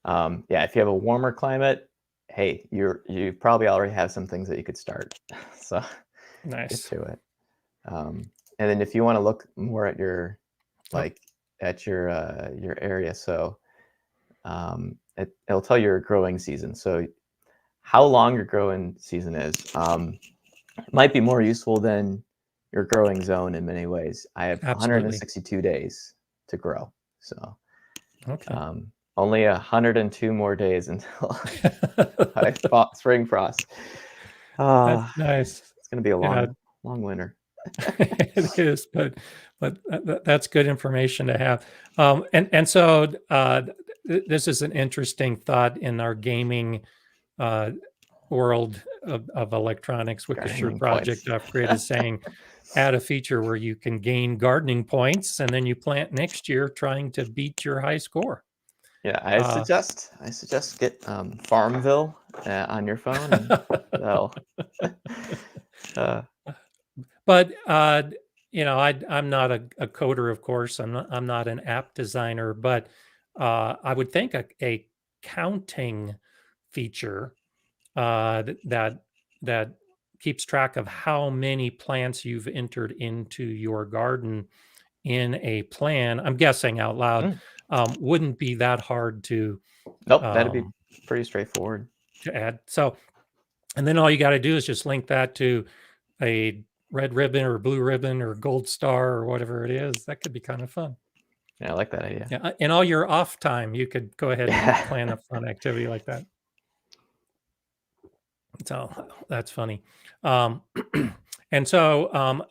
[SPEAKER 2] Yeah, if you have a warmer climate, hey, you probably already have some things that you could start. So get
[SPEAKER 1] Nice.
[SPEAKER 2] to it. And then if you want to look more at your
[SPEAKER 1] Oh,
[SPEAKER 2] like at your area, so it'll tell your growing season. So how long your growing season is might be more useful than your growing zone in many ways. I have
[SPEAKER 1] absolutely.
[SPEAKER 2] 162 days to grow, so
[SPEAKER 1] Okay.
[SPEAKER 2] only 102 more days until spring frost.
[SPEAKER 1] That's
[SPEAKER 2] Ah,
[SPEAKER 1] nice.
[SPEAKER 2] it's gonna be a
[SPEAKER 1] Yeah,
[SPEAKER 2] long winter.
[SPEAKER 1] it is, but that's good information to have. And so this is an interesting thought in our gaming uh, world of electronics with the Sure
[SPEAKER 2] Gardening
[SPEAKER 1] Project
[SPEAKER 2] points.
[SPEAKER 1] upgrade is saying add a feature where you can gain gardening points and then you plant next year trying to beat your high score.
[SPEAKER 2] Yeah,
[SPEAKER 1] Uh,
[SPEAKER 2] I suggest get Farmville on your phone, and that'll. uh,
[SPEAKER 1] but I'm not a coder, of course. I'm not an app designer, but I would think a counting feature that that keeps track of how many plants you've entered into your garden in a plan. I'm guessing out loud,
[SPEAKER 2] mm,
[SPEAKER 1] wouldn't be that hard
[SPEAKER 2] nope, that'd be
[SPEAKER 1] um,
[SPEAKER 2] pretty straightforward.
[SPEAKER 1] to add. So, and then all you got to do is just link that to a red ribbon or blue ribbon or gold star or whatever it is. That could be kind of fun.
[SPEAKER 2] Yeah, I like that idea.
[SPEAKER 1] Yeah, in all your off time, you could go ahead and
[SPEAKER 2] Yeah.
[SPEAKER 1] plan a fun activity like that. So that's funny. Um, and so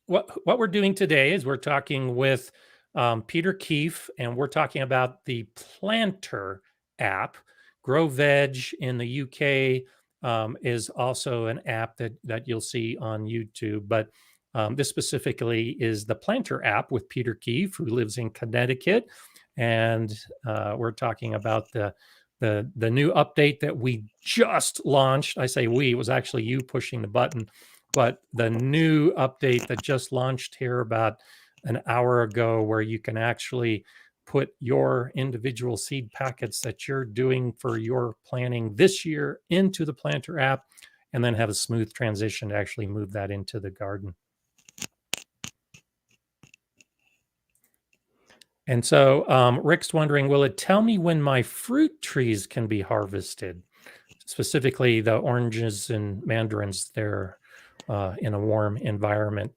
[SPEAKER 1] what we're doing today is we're talking with Peter Keefe, and we're talking about the Planter app. Grow Veg in the UK is also an app that you'll see on YouTube, but this specifically is the Planter app with Peter Keefe, who lives in Connecticut, and we're talking about the new update that we just launched. I say we, it was actually you pushing the button, but the new update that just launched here about an hour ago, where you can actually put your individual seed packets that you're doing for your planning this year into the Planter app, and then have a smooth transition to actually move that into the garden. And so Rick's wondering, will it tell me when my fruit trees can be harvested? Specifically, the oranges and mandarins, they're in a warm environment.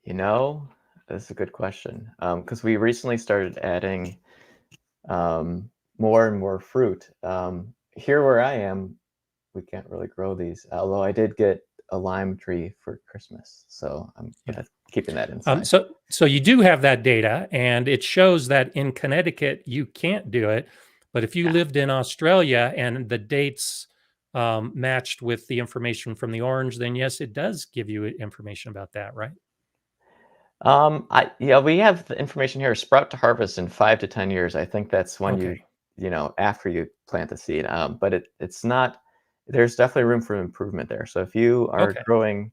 [SPEAKER 2] You know, that's a good question. Because we recently started adding more and more fruit. Here where I am, we can't really grow these, although I did get a lime tree for Christmas, so I'm
[SPEAKER 1] Yeah.
[SPEAKER 2] keeping that inside.
[SPEAKER 1] So you do have that data, and it shows that in Connecticut you can't do it, but if you
[SPEAKER 2] Yeah.
[SPEAKER 1] lived in Australia and the dates matched with the information from the orange, then yes, it does give you information about that, right?
[SPEAKER 2] Yeah, we have the information here. Sprout to harvest in 5 to 10 years. I think that's when you
[SPEAKER 1] Okay.
[SPEAKER 2] after you plant the seed. But it's not. There's definitely room for improvement there. So if you are
[SPEAKER 1] Okay.
[SPEAKER 2] growing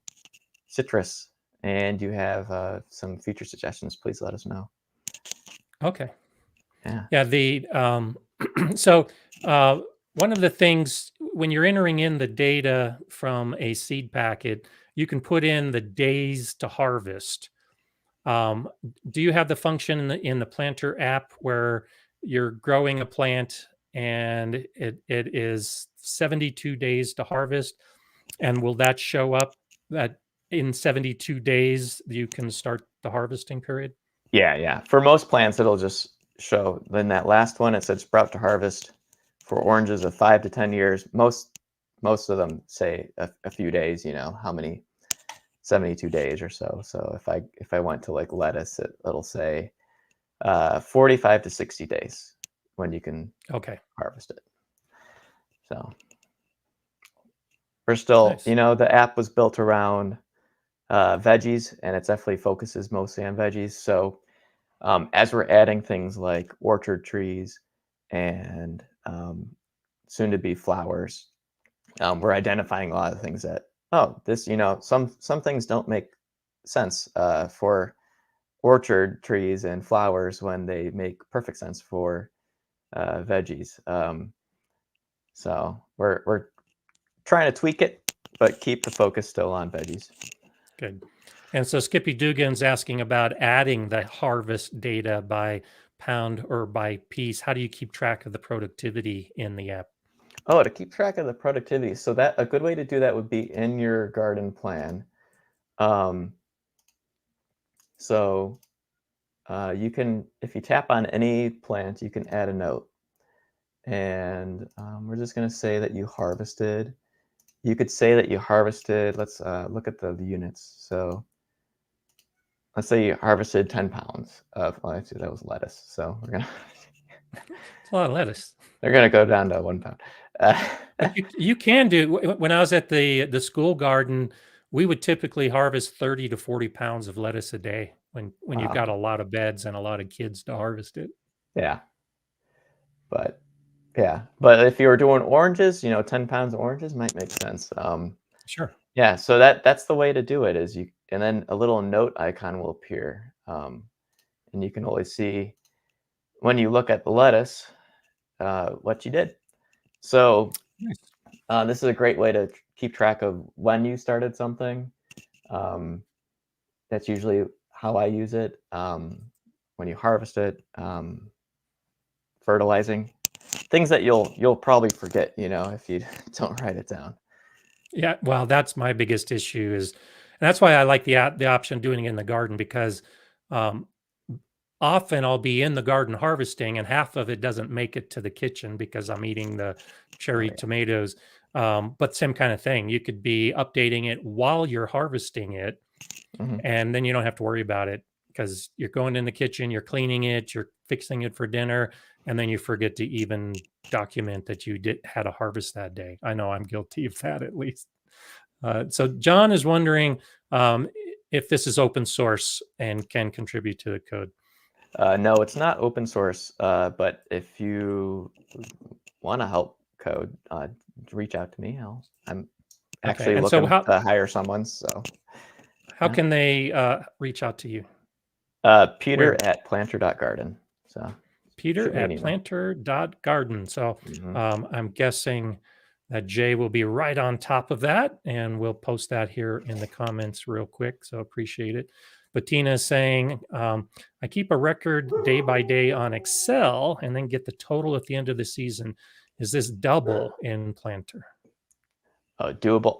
[SPEAKER 2] citrus and you have some feature suggestions, please let us know.
[SPEAKER 1] Okay.
[SPEAKER 2] Yeah.
[SPEAKER 1] Yeah. The so one of the things when you're entering in the data from a seed packet, you can put in the days to harvest. Do you have the function in the planter app where you're growing a plant and it is 72 days to harvest? And will that show up that in 72 days you can start the harvesting period?
[SPEAKER 2] Yeah, yeah. For most plants, it'll just show. Then that last one, it said sprout to harvest for oranges of 5 to 10 years. Most of them say a few days. How many 72 days or so. So if I went to like lettuce, it'll say 45 to 60 days when you can
[SPEAKER 1] Okay,
[SPEAKER 2] harvest it. So we're still,
[SPEAKER 1] nice.
[SPEAKER 2] the app was built around veggies, and it definitely focuses mostly on veggies. So as we're adding things like orchard trees and soon to be flowers, we're identifying a lot of things that, this, some things don't make sense for orchard trees and flowers when they make perfect sense for veggies. So we're trying to tweak it, but keep the focus still on veggies.
[SPEAKER 1] Good. And so Skippy Dugan's asking about adding the harvest data by pound or by piece. How do you keep track of the productivity in the app?
[SPEAKER 2] Oh, to keep track of the productivity. So that a good way to do that would be in your garden plan. Um, so you can, if you tap on any plant, you can add a note. And we're just going to say that you harvested. You could say that you harvested, let's look at the units. So let's say you harvested 10 pounds of, well, actually, that was lettuce. So
[SPEAKER 1] It's a lot of lettuce.
[SPEAKER 2] they're going to go down to 1 pound.
[SPEAKER 1] But you can do when I was at the school garden, we would typically harvest 30 to 40 pounds of lettuce a day when you've
[SPEAKER 2] Wow.
[SPEAKER 1] got a lot of beds and a lot of kids to harvest it.
[SPEAKER 2] Yeah. But yeah. But if you were doing oranges, 10 pounds of oranges might make sense.
[SPEAKER 1] Sure.
[SPEAKER 2] Yeah. So that's the way to do it is and then a little note icon will appear. And you can always see when you look at the lettuce, what you did. So
[SPEAKER 1] Nice.
[SPEAKER 2] this is a great way to keep track of when you started something. That's usually how I use it. When you harvest it, fertilizing, things that you'll probably forget, if you don't write it down.
[SPEAKER 1] Yeah, well, that's my biggest issue is, and that's why I like the option of doing it in the garden because um, often I'll be in the garden harvesting and half of it doesn't make it to the kitchen because I'm eating the
[SPEAKER 2] Oh
[SPEAKER 1] cherry
[SPEAKER 2] yeah.
[SPEAKER 1] tomatoes. But same kind of thing. You could be updating it while you're harvesting it,
[SPEAKER 2] Hmm.
[SPEAKER 1] and then you don't have to worry about it because you're going in the kitchen, you're cleaning it, you're fixing it for dinner, and then you forget to even document that you did had a harvest that day. I know I'm guilty of that at least. So John is wondering if this is open source and can contribute to the code.
[SPEAKER 2] No, it's not open source, but if you want to help code, reach out to me. I'm
[SPEAKER 1] Okay,
[SPEAKER 2] actually
[SPEAKER 1] and so
[SPEAKER 2] looking to hire someone. So
[SPEAKER 1] how
[SPEAKER 2] yeah.
[SPEAKER 1] can they reach out to you?
[SPEAKER 2] Peter
[SPEAKER 1] Where?
[SPEAKER 2] at planter.garden. So
[SPEAKER 1] Peter
[SPEAKER 2] shoot me an
[SPEAKER 1] at
[SPEAKER 2] email.
[SPEAKER 1] planter.garden. So
[SPEAKER 2] Hmm.
[SPEAKER 1] I'm guessing that Jay will be right on top of that, and we'll post that here in the comments real quick. So appreciate it. But Tina is saying, I keep a record day by day on Excel and then get the total at the end of the season. Is this double in Planter
[SPEAKER 2] Oh, doable.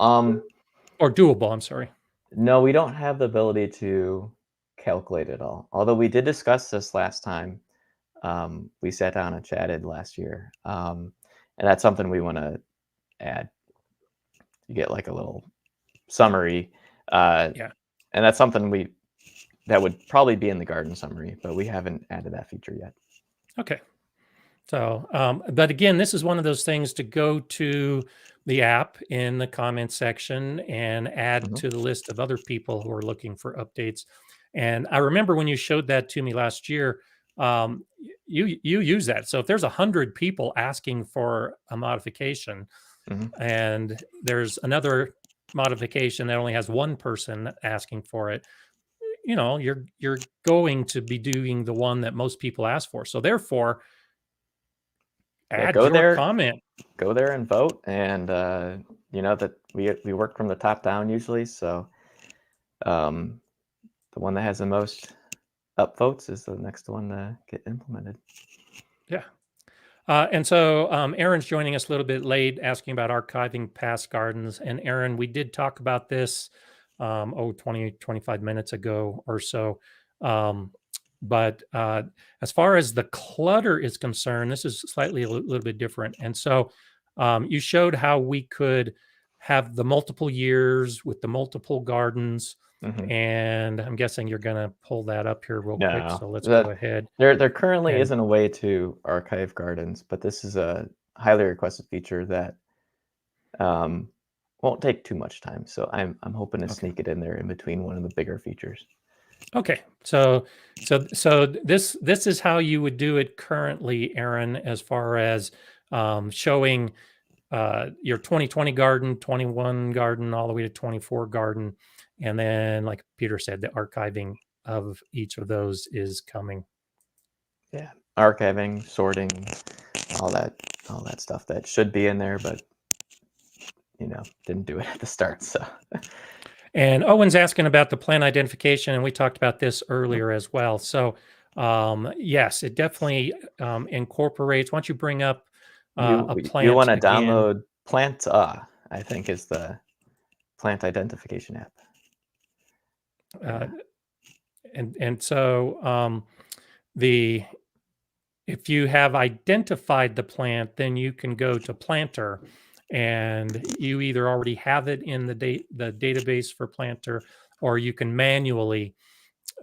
[SPEAKER 1] or doable? I'm sorry.
[SPEAKER 2] No, we don't have the ability to calculate it all. Although we did discuss this last time. We sat down and chatted last year. And that's something we want to add. You get like a little summary. Uh,
[SPEAKER 1] Yeah.
[SPEAKER 2] and that's something that would probably be in the garden summary, but we haven't added that feature yet.
[SPEAKER 1] Okay. So, but again, this is one of those things to go to the app in the comment section and add
[SPEAKER 2] Hmm.
[SPEAKER 1] to the list of other people who are looking for updates. And I remember when you showed that to me last year, you use that. So if there's 100 people asking for a modification, and there's another modification that only has one person asking for it, you're going to be doing the one that most people ask for. So therefore,
[SPEAKER 2] Yeah,
[SPEAKER 1] add your comment.
[SPEAKER 2] go there and vote. And that we work from the top down usually. So the one that has the most upvotes is the next one to get implemented.
[SPEAKER 1] Yeah. And so Aaron's joining us a little bit late, asking about archiving past gardens. And Aaron, we did talk about this 20, 25 minutes ago or so. But as far as the clutter is concerned, this is slightly a little bit different. And so you showed how we could have the multiple years with the multiple gardens. And I'm guessing you're going to pull that up here real quick. So let's go ahead.
[SPEAKER 2] There currently isn't a way to archive gardens, but this is a highly requested feature that won't take too much time. So I'm hoping to sneak it in there in between one of the bigger features.
[SPEAKER 1] Okay, so this is how you would do it currently, Aaron, as far as showing your 2020 garden, 21 garden, all the way to 24 garden, and then, like Peter said, the archiving of each of those is coming.
[SPEAKER 2] Yeah, archiving, sorting, all that stuff that should be in there, but didn't do it at the start. So.
[SPEAKER 1] And Owen's asking about the plant identification, and we talked about this earlier as well. So yes, it definitely incorporates, once you bring up a plant.
[SPEAKER 2] You want to download Plant, I think is the plant identification app.
[SPEAKER 1] And so if you have identified the plant, then you can go to Planter, and you either already have it in the database for Planter, or you can manually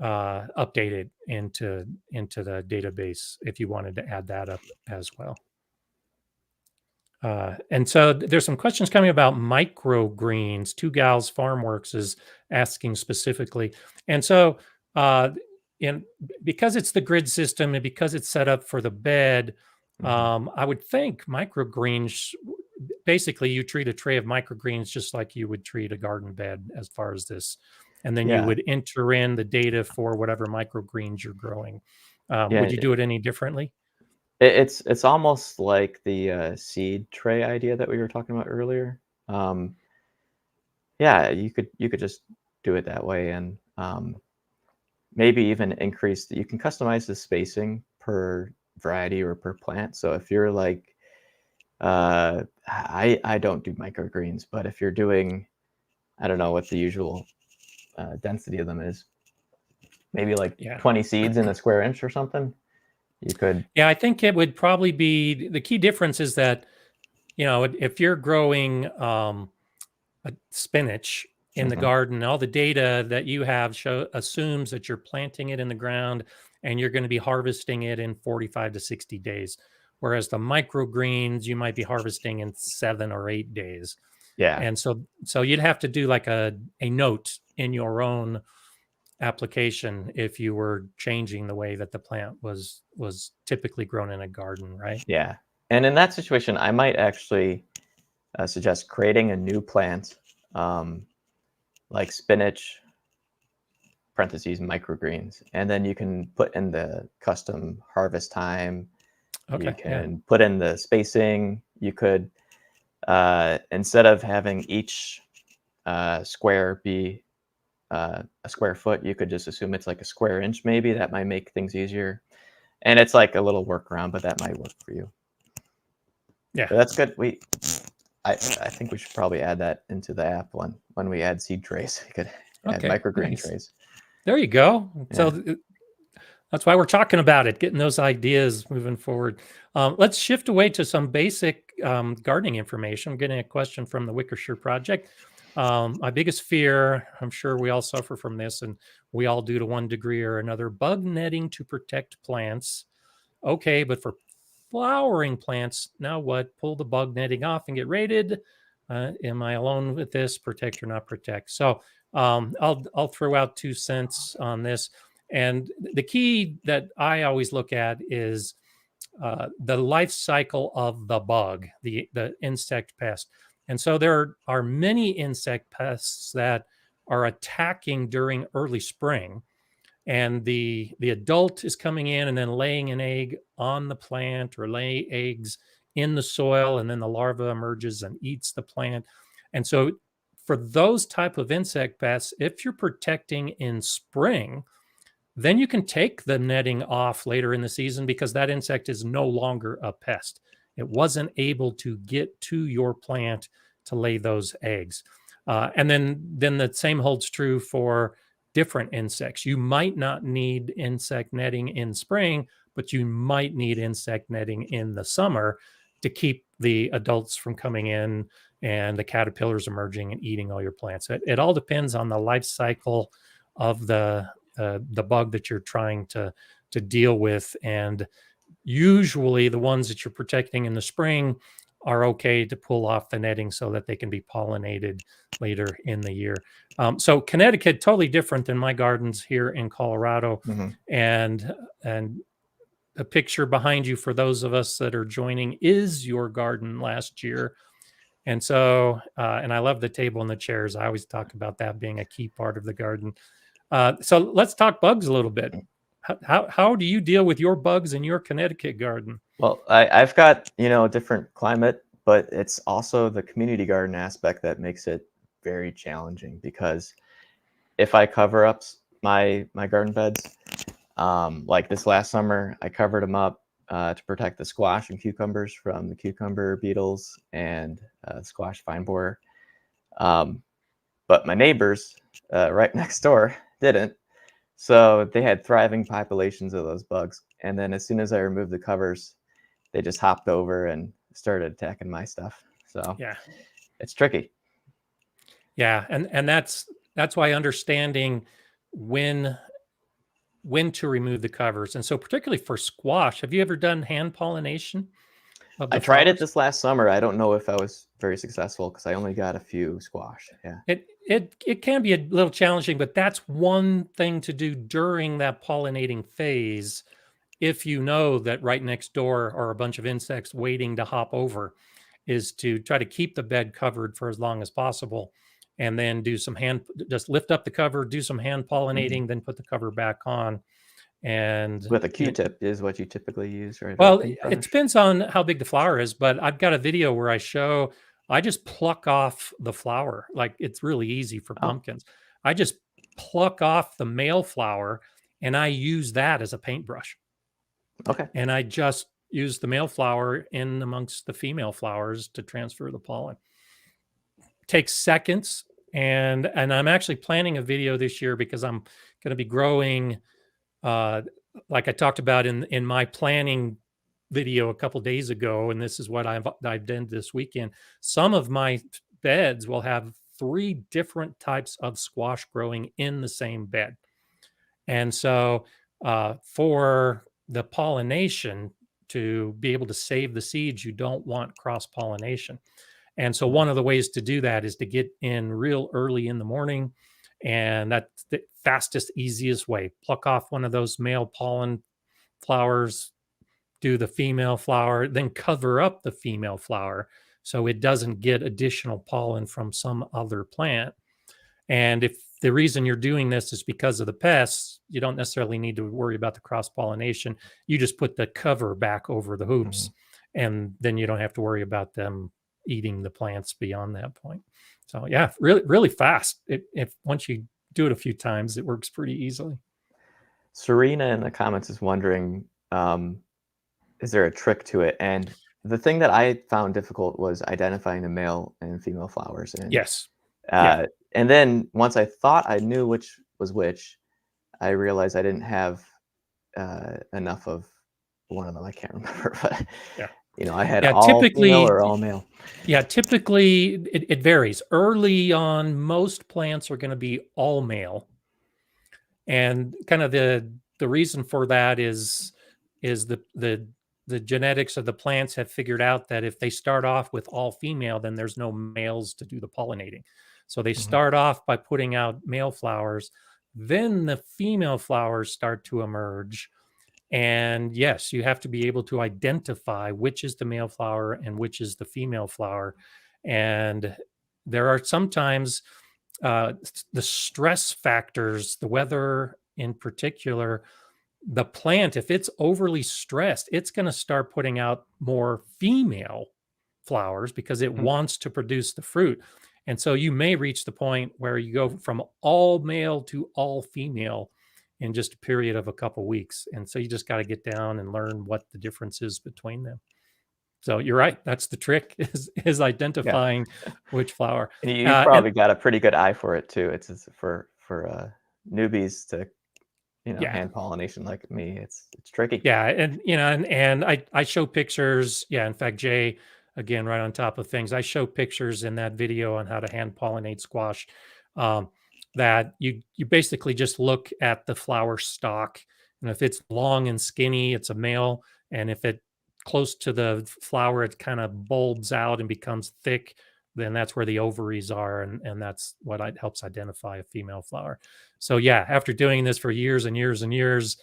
[SPEAKER 1] update it into the database if you wanted to add that up as well. And so there's some questions coming about microgreens. Two Gals Farmworks is asking specifically. And so because it's the grid system and because it's set up for the bed, I would think microgreens, basically you treat a tray of microgreens just like you would treat a garden bed as far as this. And then you would enter in the data for whatever microgreens you're growing. Would you do it any differently?
[SPEAKER 2] It's almost like the seed tray idea that we were talking about earlier. Yeah, you could just do it that way, and maybe even increase you can customize the spacing per variety or per plant. So if you're like, I don't do microgreens, but if you're doing, I don't know what the usual density of them is, maybe like 20 seeds in a square inch or something. You could.
[SPEAKER 1] Yeah, I think it would probably be, the key difference is that, if you're growing a spinach in the garden, all the data that you have assumes that you're planting it in the ground and you're going to be harvesting it in 45 to 60 days. Whereas the microgreens, you might be harvesting in 7 or 8 days.
[SPEAKER 2] Yeah.
[SPEAKER 1] And so you'd have to do like a note in your own application if you were changing the way that the plant was typically grown in a garden, right?
[SPEAKER 2] Yeah. And in that situation, I might actually suggest creating a new plant, like spinach, parentheses, microgreens, and then you can put in the custom harvest time. Okay, you can put in the spacing. You could, instead of having each square be a square foot, you could just assume it's like a square inch, maybe. That might make things easier. And it's like a little workaround, but that might work for you.
[SPEAKER 1] Yeah,
[SPEAKER 2] but that's good. I think we should probably add that into the app when we add seed trays. We could add microgreen trays.
[SPEAKER 1] There you go. Yeah. So that's why we're talking about it, getting those ideas moving forward. Let's shift away to some basic gardening information. I'm getting a question from the Wickershire Project. My biggest fear, I'm sure we all suffer from this, and we all do to one degree or another, bug netting to protect plants. Okay, but for flowering plants, now what? Pull the bug netting off and get rated. Am I alone with this? Protect or not protect? So I'll throw out 2 cents on this. And the key that I always look at is the life cycle of the bug, the insect pest. And so there are many insect pests that are attacking during early spring, and the adult is coming in and then laying an egg on the plant or lay eggs in the soil, and then the larva emerges and eats the plant. And so for those type of insect pests, if you're protecting in spring, then you can take the netting off later in the season because that insect is no longer a pest. It wasn't able to get to your plant to lay those eggs. And then the same holds true for different insects. You might not need insect netting in spring, but you might need insect netting in the summer to keep the adults from coming in and the caterpillars emerging and eating all your plants. It all depends on the life cycle of the bug that you're trying to deal with. And usually the ones that you're protecting in the spring are okay to pull off the netting so that they can be pollinated later in the year. So Connecticut, totally different than my gardens here in Colorado.
[SPEAKER 2] Mm-hmm.
[SPEAKER 1] And a picture behind you for those of us that are joining is your garden last year. And so, and I love the table and the chairs. I always talk about that being a key part of the garden. So let's talk bugs a little bit. How do you deal with your bugs in your Connecticut garden?
[SPEAKER 2] Well, I've got, a different climate, but it's also the community garden aspect that makes it very challenging, because if I cover up my garden beds, like this last summer, I covered them up to protect the squash and cucumbers from the cucumber beetles and squash vine borer. But my neighbors right next door didn't. So they had thriving populations of those bugs. And then as soon as I removed the covers, they just hopped over and started attacking my stuff. So
[SPEAKER 1] Yeah,
[SPEAKER 2] it's tricky.
[SPEAKER 1] yeah, and that's why understanding when to remove the covers. And so particularly for squash, have you ever done hand pollination of
[SPEAKER 2] I
[SPEAKER 1] the
[SPEAKER 2] tried it
[SPEAKER 1] flowers?
[SPEAKER 2] this last summer. I don't know if I was very successful because I only got a few squash. Yeah.
[SPEAKER 1] It can be a little challenging, but that's one thing to do during that pollinating phase. If you know that right next door are a bunch of insects waiting to hop over, is to try to keep the bed covered for as long as possible, and then do some just lift up the cover, do some hand pollinating, then put the cover back on. And
[SPEAKER 2] With a Q-tip is what you typically use, right?
[SPEAKER 1] well,
[SPEAKER 2] A
[SPEAKER 1] it
[SPEAKER 2] paintbrush.
[SPEAKER 1] depends on how big the flower is, but I've got a video where I just pluck off the flower. Like, it's really easy for
[SPEAKER 2] Oh,
[SPEAKER 1] pumpkins. I just pluck off the male flower and I use that as a paintbrush.
[SPEAKER 2] okay.
[SPEAKER 1] And I just use the male flower in amongst the female flowers to transfer the pollen. Takes seconds. And I'm actually planning a video this year because I'm going to be growing, like I talked about in my planning video a couple days ago, and this is what I've done this weekend. Some of my beds will have 3 different types of squash growing in the same bed. And so for the pollination, to be able to save the seeds, you don't want cross pollination. And so one of the ways to do that is to get in real early in the morning. And that's the fastest, easiest way. Pluck off one of those male pollen flowers, do the female flower, then cover up the female flower so it doesn't get additional pollen from some other plant. And if the reason you're doing this is because of the pests, you don't necessarily need to worry about the cross pollination. You just put the cover back over the hoops, and then you don't have to worry about them eating the plants beyond that point. So yeah, really, really fast. If once you do it a few times, it works pretty easily.
[SPEAKER 2] Serena in the comments is wondering, is there a trick to it? And the thing that I found difficult was identifying the male and female flowers.
[SPEAKER 1] Yes. Yeah.
[SPEAKER 2] And then once I thought I knew which was which, I realized I didn't have enough of one of them. I can't remember, but
[SPEAKER 1] Yeah.
[SPEAKER 2] I had
[SPEAKER 1] Yeah.
[SPEAKER 2] all female
[SPEAKER 1] Typically,
[SPEAKER 2] or all male.
[SPEAKER 1] yeah. Typically, it varies. Early on, most plants are going to be all male, and kind of the reason for that is the genetics of the plants have figured out that if they start off with all female, then there's no males to do the pollinating. So they
[SPEAKER 2] Mhm.
[SPEAKER 1] start off by putting out male flowers. Then the female flowers start to emerge. And yes, you have to be able to identify which is the male flower and which is the female flower. And there are sometimes the stress factors, the weather in particular, the plant, if it's overly stressed, it's going to start putting out more female flowers because it
[SPEAKER 2] Mhm.
[SPEAKER 1] wants to produce the fruit. And so you may reach the point where you go from all male to all female in just a period of a couple weeks. And so you just got to get down and learn what the difference is between them. So you're right. That's the trick is
[SPEAKER 2] Yeah.
[SPEAKER 1] identifying which flower.
[SPEAKER 2] And you've
[SPEAKER 1] And
[SPEAKER 2] probably got a pretty good eye for it too. It's for newbies to,
[SPEAKER 1] yeah,
[SPEAKER 2] hand pollination like me. It's tricky.
[SPEAKER 1] yeah, and and I show pictures. Yeah, in fact, Jay, again, right on top of things, I show pictures in that video on how to hand pollinate squash. Um, that you basically just look at the flower stalk, and if it's long and skinny, it's a male, and if it close to the flower, it kind of bulbs out and becomes thick. Then that's where the ovaries are, and that's what helps identify a female flower. So yeah, after doing this for years and years and years,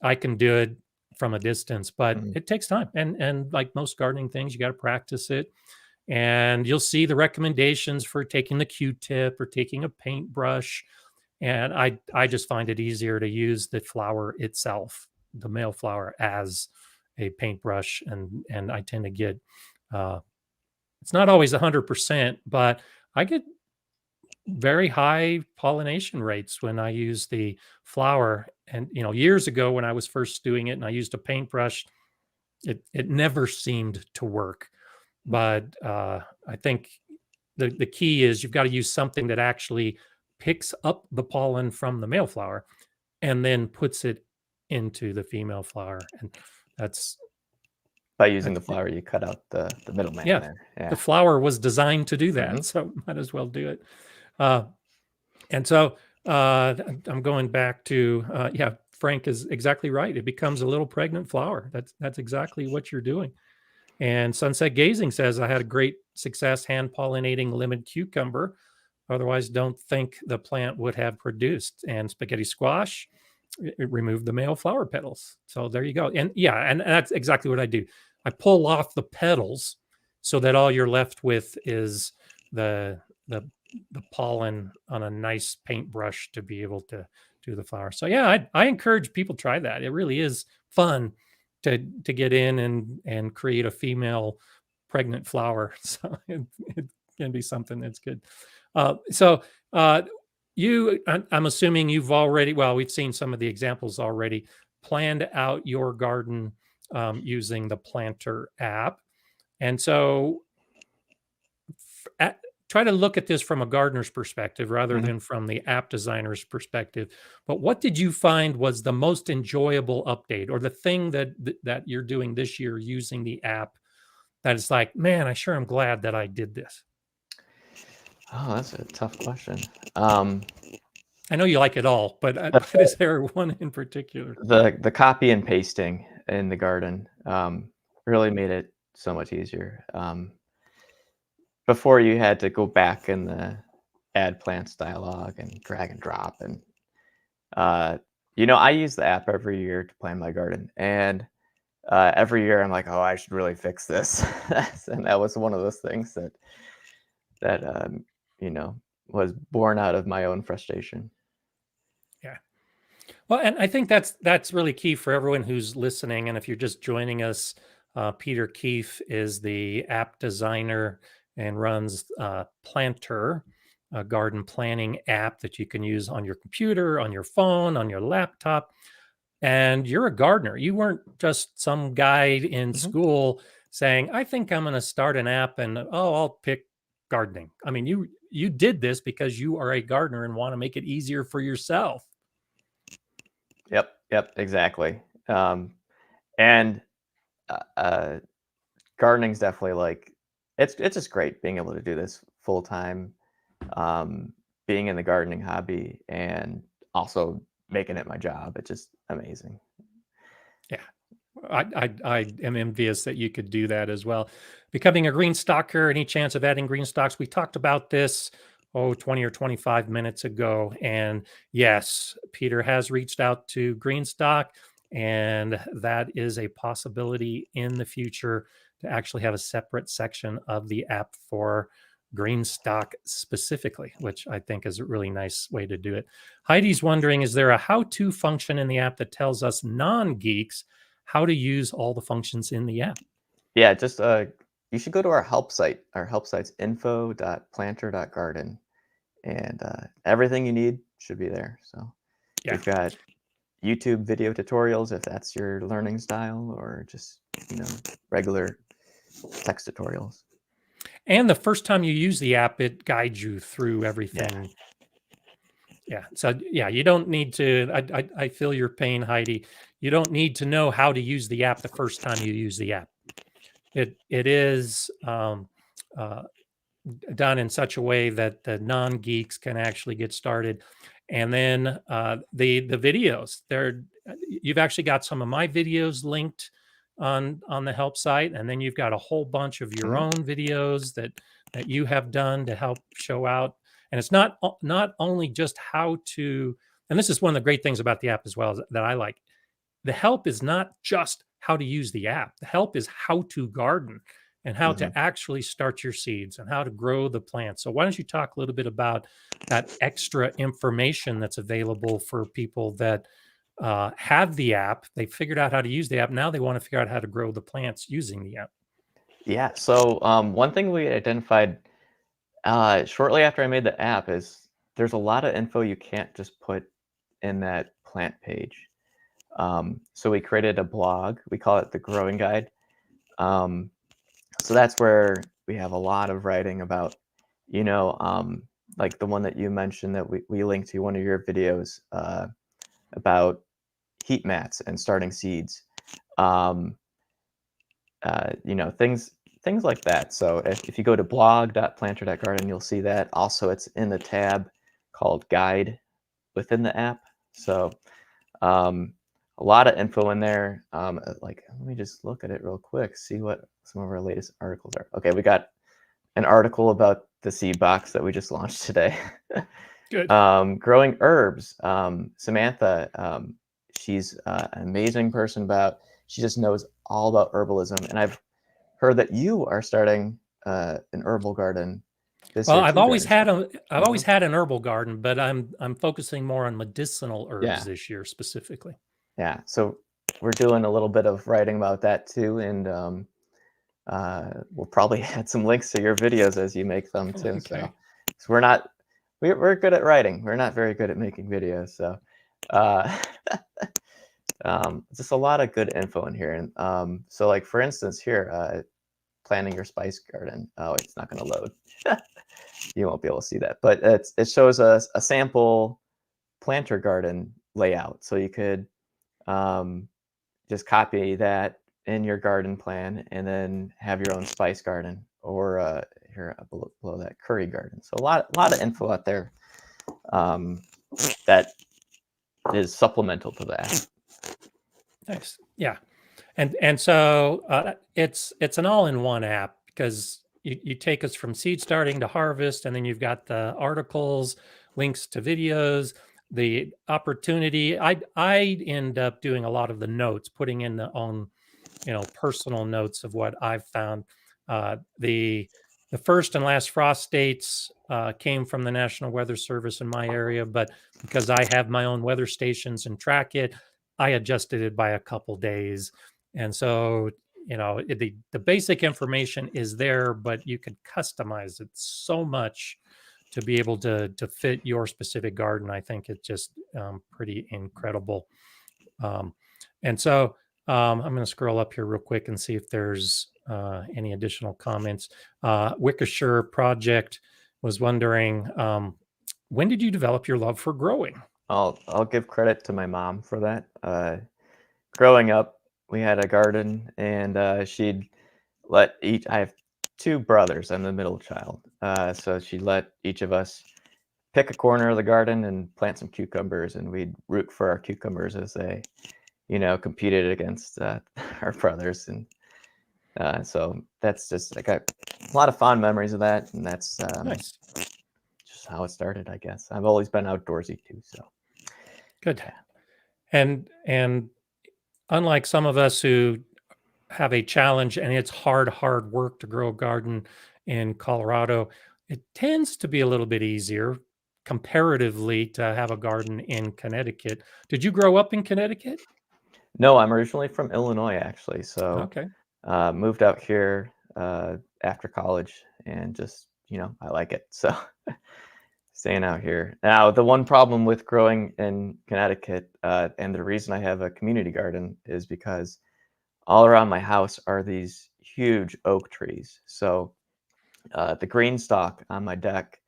[SPEAKER 1] I can do it from a distance, but
[SPEAKER 2] Mhm.
[SPEAKER 1] it takes time. And like most gardening things, you got to practice it. And you'll see the recommendations for taking the Q-tip or taking a paintbrush. And I just find it easier to use the flower itself, the male flower, as a paintbrush. And I tend to get uh, it's not always 100%, but I get very high pollination rates when I use the flower. And years ago when I was first doing it and I used a paintbrush, it never seemed to work. But I think the key is you've got to use something that actually picks up the pollen from the male flower and then puts it into the female flower. And that's
[SPEAKER 2] By using the
[SPEAKER 1] that's
[SPEAKER 2] flower, you cut out the middleman
[SPEAKER 1] yeah,
[SPEAKER 2] there.
[SPEAKER 1] the
[SPEAKER 2] Yeah.
[SPEAKER 1] flower was designed to do that,
[SPEAKER 2] Mhm.
[SPEAKER 1] so might as well do it. Uh, And so I'm going back to yeah, Frank is exactly right. It becomes a little pregnant flower. That's exactly what you're doing. And Sunset Gazing says I had a great success hand pollinating lemon cucumber. Otherwise, don't think the plant would have produced. And spaghetti squash, it removed the male flower petals. So there you go. And yeah, and that's exactly what I do. I pull off the petals so that all you're left with is the the the pollen on a nice paintbrush to be able to do the flower. So yeah, I encourage people try that. It really is fun to get in and create a female pregnant flower. So it can be something that's good. So I'm assuming you've already, well, we've seen some of the examples already, planned out your garden using the Planter app. And so try to look at this from a gardener's perspective rather
[SPEAKER 2] Mhm.
[SPEAKER 1] than from the app designer's perspective. But what did you find was the most enjoyable update or the thing that you're doing this year using the app that is like, man, I sure am glad that I did this.
[SPEAKER 2] Oh, that's a tough question. Um,
[SPEAKER 1] I know you like it all, but
[SPEAKER 2] the
[SPEAKER 1] but is there one in particular?
[SPEAKER 2] the copy and pasting in the garden, really made it so much easier. Before you had to go back in the add plants dialog and drag and drop and, uh, I use the app every year to plan my garden, and, every year I'm like, "Oh, I should really fix this." And that was one of those things that you know, was born out of my own frustration.
[SPEAKER 1] Yeah. Well, and I think that's really key for everyone who's listening. And if you're just joining us, Peter Keefe is the app designer and runs Planter, a garden planning app that you can use on your computer, on your phone, on your laptop. And you're a gardener. You weren't just some guy in
[SPEAKER 2] Mhm.
[SPEAKER 1] school saying, "I think I'm going to start an app and oh, I'll pick gardening." I mean, you did this because you are a gardener and want to make it easier for yourself.
[SPEAKER 2] Yep, exactly. And, uh, uh, gardening's definitely, like it's just great being able to do this full time, being in the gardening hobby and also making it my job. It's just amazing.
[SPEAKER 1] Yeah. I am envious that you could do that as well. Becoming a green stalker, any chance of adding green stalks? We talked about this 20 or 25 minutes ago. And yes, Peter has reached out to Greenstock, and that is a possibility in the future to actually have a separate section of the app for Greenstock specifically, which I think is a really nice way to do it. Heidi's wondering, is there a how-to function in the app that tells us non-geeks how to use all the functions in the app?
[SPEAKER 2] Yeah, just you should go to our help site. Our help site's info.planter.garden, and everything you need should be there. So
[SPEAKER 1] Yeah.
[SPEAKER 2] we've got YouTube video tutorials if that's your learning style, or just regular text tutorials.
[SPEAKER 1] And the first time you use the app, it guides you through everything. Yeah. So yeah, you don't need to. I feel your pain, Heidi. You don't need to know how to use the app the first time you use the app. It is uh, done in such a way that the non-geeks can actually get started. And then the videos, you've actually got some of my videos linked on the help site, and then you've got a whole bunch of your own videos that you have done to help show out. And it's not only just how to, and this is one of the great things about the app as well that I like. The help is not just how to use the app. The help is how to garden and how to actually start your seeds and how to grow the plants. So why don't you talk a little bit about that extra information that's available for people that have the app? They figured out how to use the app. Now they want to figure out how to grow the plants using the app.
[SPEAKER 2] Yeah. So one thing we identified shortly after I made the app is there's a lot of info you can't just put in that plant page. So we created a blog. We call it the Growing Guide. So that's where we have a lot of writing about, like the one that you mentioned that we linked to, one of your videos about heat mats and starting seeds. Things like that. So if you go to blog.planter.garden, you'll see that. Also, it's in the tab called Guide within the app. So a lot of info in there. Let me just look at it real quick, see what some of our latest articles are. Okay, we got an article about the seed box that we just launched today.
[SPEAKER 1] Good.
[SPEAKER 2] Growing herbs. Samantha, she's an amazing person she just knows all about herbalism. And I've heard that you are starting an herbal garden this
[SPEAKER 1] Well,
[SPEAKER 2] year.
[SPEAKER 1] I've always had
[SPEAKER 2] Mm-hmm.
[SPEAKER 1] an herbal garden, but I'm focusing more on medicinal herbs
[SPEAKER 2] Yeah.
[SPEAKER 1] this year specifically.
[SPEAKER 2] Yeah. So we're doing a little bit of writing about that too, and we'll probably add some links to your videos as you make them too.
[SPEAKER 1] Okay.
[SPEAKER 2] So we're good at writing. We're not very good at making videos. So just a lot of good info in here. And so like for instance here, planting your spice garden. Oh, it's not going to load. You won't be able to see that, but it shows us a sample planter garden layout. So you could just copy that in your garden plan and then have your own spice garden, or here below that, curry garden. So a lot of info out there that is supplemental to that.
[SPEAKER 1] Nice. Yeah. And so it's an all-in-one app because you take us from seed starting to harvest, and then you've got the articles, links to videos, the opportunity. I end up doing a lot of the notes, putting in the own personal notes of what I've found. The first and last frost dates came from the National Weather Service in my area, but because I have my own weather stations and track it, I adjusted it by a couple days. And so, the basic information is there, but you can customize it so much to be able to fit your specific garden. I think it's just pretty incredible. And so I'm going to scroll up here real quick and see if there's any additional comments. Wickeshire Project was wondering, when did you develop your love for growing?
[SPEAKER 2] I'll give credit to my mom for that. Growing up, we had a garden, and she'd let I have two brothers. I'm the middle child. So she'd let each of us pick a corner of the garden and plant some cucumbers, and we'd root for our cucumbers as they, competed against our brothers. And so that's just, I got a lot of fond memories of that. And that's
[SPEAKER 1] Nice.
[SPEAKER 2] just how it started, I guess. I've always been outdoorsy too, so
[SPEAKER 1] Good.
[SPEAKER 2] yeah.
[SPEAKER 1] And unlike some of us who have a challenge and it's hard work to grow a garden in Colorado, it tends to be a little bit easier comparatively to have a garden in Connecticut. Did you grow up in Connecticut?
[SPEAKER 2] No, I'm originally from Illinois, actually. So
[SPEAKER 1] Okay.
[SPEAKER 2] moved out here after college, and just I like it. So staying out here. Now, the one problem with growing in Connecticut, and the reason I have a community garden, is because all around my house are these huge oak trees. So the green stalk on my deck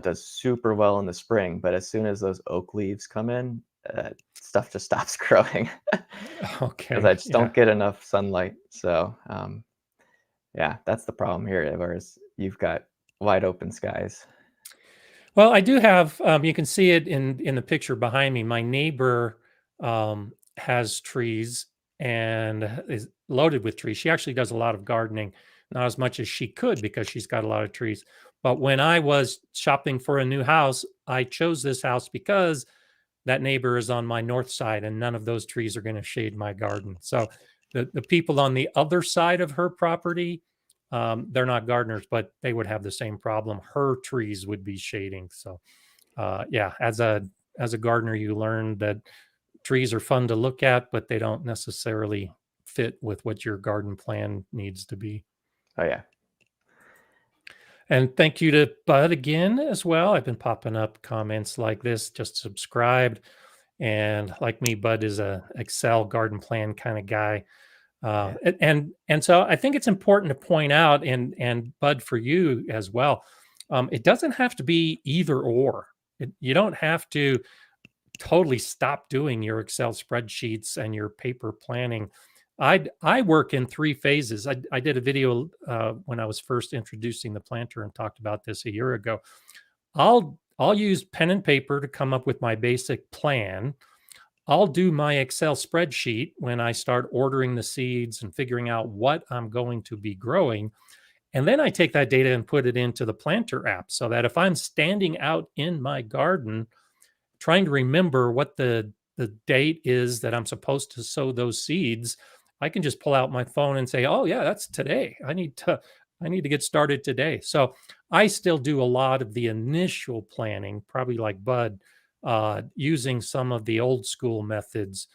[SPEAKER 2] does super well in the spring, but as soon as those oak leaves come in, stuff just stops growing because I
[SPEAKER 1] Okay.
[SPEAKER 2] just
[SPEAKER 1] Yeah.
[SPEAKER 2] don't get enough sunlight. So yeah, that's the problem here. Whereas you've got wide open skies.
[SPEAKER 1] Well, I do have. You can see it in the picture behind me. My neighbor has trees and is loaded with trees. She actually does a lot of gardening, not as much as she could because she's got a lot of trees. But when I was shopping for a new house, I chose this house because that neighbor is on my north side, and none of those trees are going to shade my garden. So the people on the other side of her property, they're not gardeners, but they would have the same problem. Her trees would be shading. So yeah, as a gardener, you learn that trees are fun to look at, but they don't necessarily fit with what your garden plan needs to be.
[SPEAKER 2] Oh yeah,
[SPEAKER 1] And thank you to Bud again as well. I've been popping up comments like this, just subscribed. And like me, Bud is a Excel garden plan kind of guy.
[SPEAKER 2] yeah,
[SPEAKER 1] And so I think it's important to point out, and Bud, for you as well, it doesn't have to be either or. You don't have to totally stop doing your Excel spreadsheets and your paper planning. I work in three phases. I did a video when I was first introducing the planter and talked about this a year ago. I'll use pen and paper to come up with my basic plan. I'll do my Excel spreadsheet when I start ordering the seeds and figuring out what I'm going to be growing. And then I take that data and put it into the planter app so that if I'm standing out in my garden trying to remember what the date is that I'm supposed to sow those seeds, I can just pull out my phone and say, "Oh yeah, that's today. I need to get started today." So I still do a lot of the initial planning, probably like Bud, using some of the old school methods,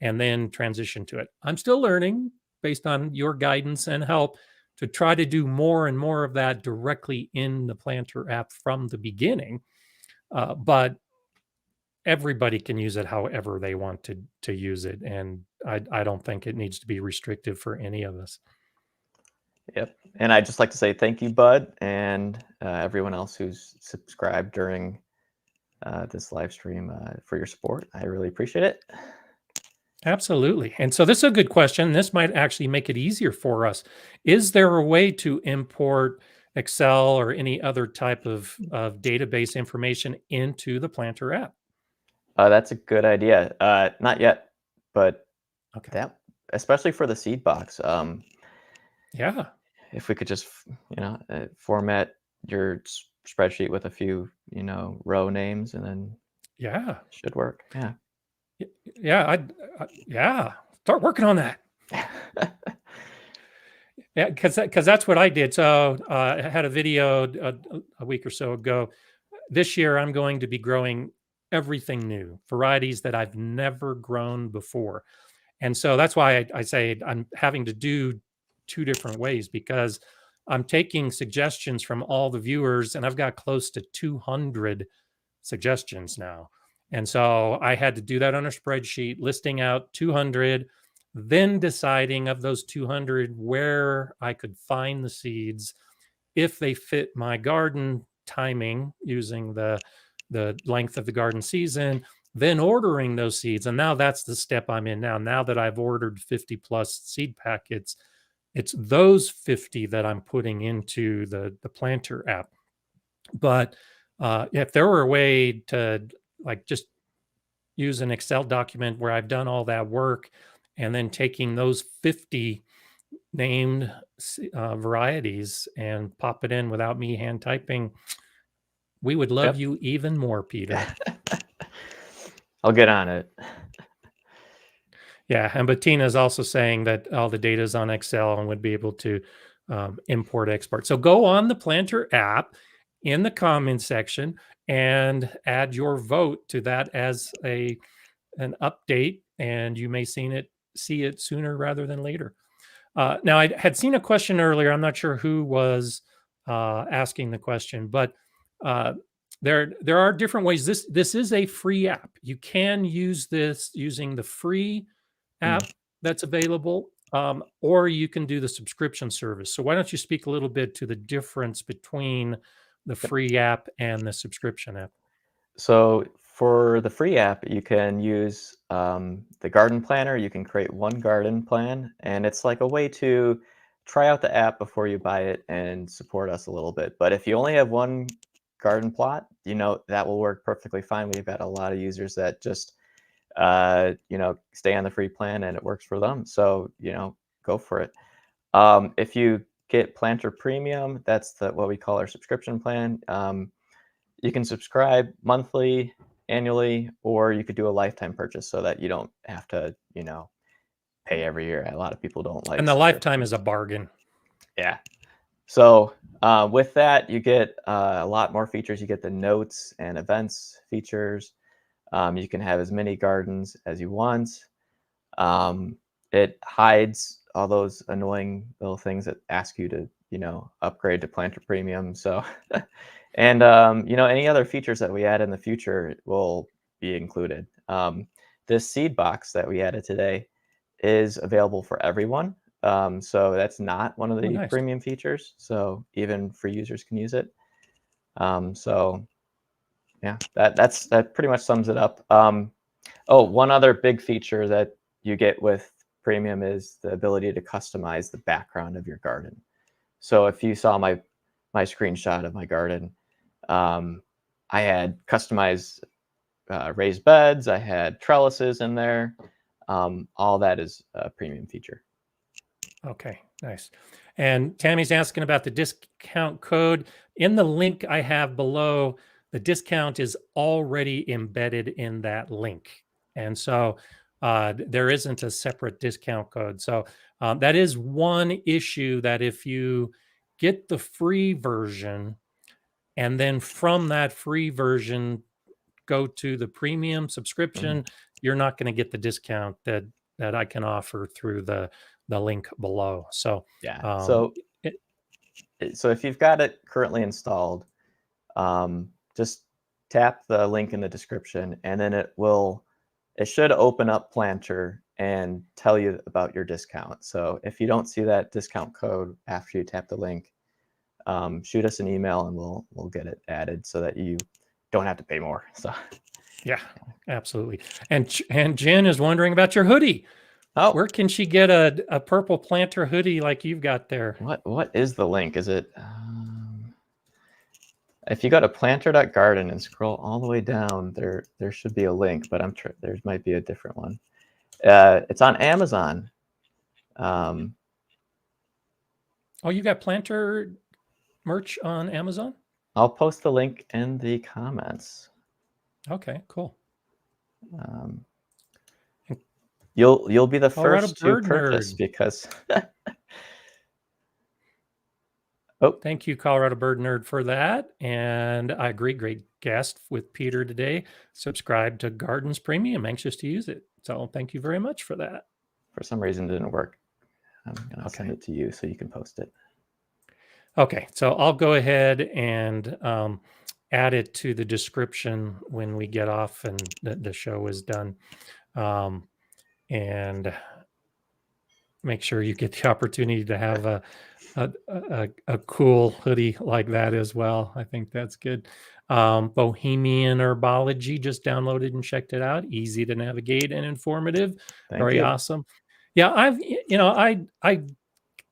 [SPEAKER 1] and then transition to it. I'm still learning based on your guidance and help to try to do more and more of that directly in the planter app from the beginning. But everybody can use it however they want to use it, and I don't think it needs to be restrictive for any of us.
[SPEAKER 2] yep. And I'd just like to say thank you, Bud, and everyone else who's subscribed during this live stream, for your support. I really appreciate it.
[SPEAKER 1] Absolutely. And so this is a good question. This might actually make it easier for us. Is there a way to import Excel or any other type of database information into the planter app?
[SPEAKER 2] That's a good idea. Not yet, but
[SPEAKER 1] Okay.
[SPEAKER 2] that, especially for the seed box.
[SPEAKER 1] Yeah.
[SPEAKER 2] If we could just, format your spreadsheet with a few, row names, and then
[SPEAKER 1] Yeah.
[SPEAKER 2] it should work. Yeah.
[SPEAKER 1] Yeah. Yeah. Start working on that. Yeah, because that's what I did. So I had a video a week or so ago. This year, I'm going to be growing everything new, varieties that I've never grown before. And so that's why I say I'm having to do two different ways because I'm taking suggestions from all the viewers, and I've got close to 200 suggestions now. And so I had to do that on a spreadsheet, listing out 200, then deciding of those 200 where I could find the seeds if they fit my garden timing using the length of the garden season, then ordering those seeds. And now that's the step I'm in now. Now that I've ordered 50 plus seed packets, it's those 50 that I'm putting into the planter app. But if there were a way to like just use an Excel document where I've done all that work and then taking those 50 named varieties and pop it in without me hand typing, We would love
[SPEAKER 2] Yep.
[SPEAKER 1] you even more, Peter.
[SPEAKER 2] I'll get on it.
[SPEAKER 1] Yeah, and Bettina is also saying that all the data is on Excel and would be able to import, export. So go on the Planter app in the comments section and add your vote to that as an update, and you may see it sooner rather than later. Now, I had seen a question earlier. I'm not sure who was asking the question, but there are different ways. This is a free app. You can use this using the free
[SPEAKER 2] Mm.
[SPEAKER 1] app that's available, or you can do the subscription service. So why don't you speak a little bit to the difference between the
[SPEAKER 2] Yep.
[SPEAKER 1] free app and the subscription app?
[SPEAKER 2] So for the free app, you can use the garden planner. You can create one garden plan, and it's like a way to try out the app before you buy it and support us a little bit. But if you only have one garden plot, that will work perfectly fine. We've got a lot of users that just stay on the free plan and it works for them. So go for it. If you get Planter Premium, that's what we call our subscription plan. You can subscribe monthly, annually, or you could do a lifetime purchase so that you don't have to, pay every year. A lot of people don't like
[SPEAKER 1] And the lifetime is
[SPEAKER 2] subscriptions.
[SPEAKER 1] a bargain.
[SPEAKER 2] Yeah. So with that, you get a lot more features. You get the notes and events features. You can have as many gardens as you want. It hides all those annoying little things that ask you to, upgrade to Planter Premium. So, and any other features that we add in the future will be included. This seed box that we added today is available for everyone. So that's not one of
[SPEAKER 1] Oh,
[SPEAKER 2] the
[SPEAKER 1] nice.
[SPEAKER 2] premium features. So even free users can use it. So yeah, that pretty much sums it up. Oh, one other big feature that you get with Premium is the ability to customize the background of your garden. So if you saw my screenshot of my garden, I had customized raised beds. I had trellises in there. All that is a premium feature.
[SPEAKER 1] Okay, nice. And Tammy's asking about the discount code. In the link I have below, the discount is already embedded in that link. And so there isn't a separate discount code. So that is one issue, that if you get the free version and then from that free version go to the premium
[SPEAKER 2] Mhm.
[SPEAKER 1] subscription, you're not going to get the discount that I can offer through the link below. So,
[SPEAKER 2] Yeah.
[SPEAKER 1] um,
[SPEAKER 2] So
[SPEAKER 1] it,
[SPEAKER 2] if you've got it currently installed, just tap the link in the description, and then it should open up Planter and tell you about your discount. So if you don't see that discount code after you tap the link, shoot us an email and we'll get it added so that you don't have to pay more. So
[SPEAKER 1] yeah, absolutely. And Jen is wondering about your hoodie.
[SPEAKER 2] oh,
[SPEAKER 1] Where can she get a purple planter hoodie like you've got there?
[SPEAKER 2] what is the link? Is it if you go to planter.garden and scroll all the way down, there should be a link, but there might be a different one. It's on Amazon.
[SPEAKER 1] Oh, you got planter merch on Amazon?
[SPEAKER 2] I'll post the link in the comments.
[SPEAKER 1] Okay, cool.
[SPEAKER 2] Um, you'll be the
[SPEAKER 1] Colorado
[SPEAKER 2] first to
[SPEAKER 1] Bird
[SPEAKER 2] purchase
[SPEAKER 1] Nerd.
[SPEAKER 2] because oh,
[SPEAKER 1] Thank you, Colorado Bird Nerd, for that. And I agree, great guest with Peter today. Subscribe to Gardens Premium. Anxious to use it. So thank you very much for that.
[SPEAKER 2] for some reason it didn't work. I'm gonna send
[SPEAKER 1] Okay.
[SPEAKER 2] it to you so you can post it.
[SPEAKER 1] Okay. So I'll go ahead and add it to the description when we get off and the show is done. And make sure you get the opportunity to have a cool hoodie like that as well. I think that's good. Bohemian Herbology, just downloaded and checked it out. Easy to navigate and informative.
[SPEAKER 2] Thank
[SPEAKER 1] Very
[SPEAKER 2] you.
[SPEAKER 1] awesome. Yeah, I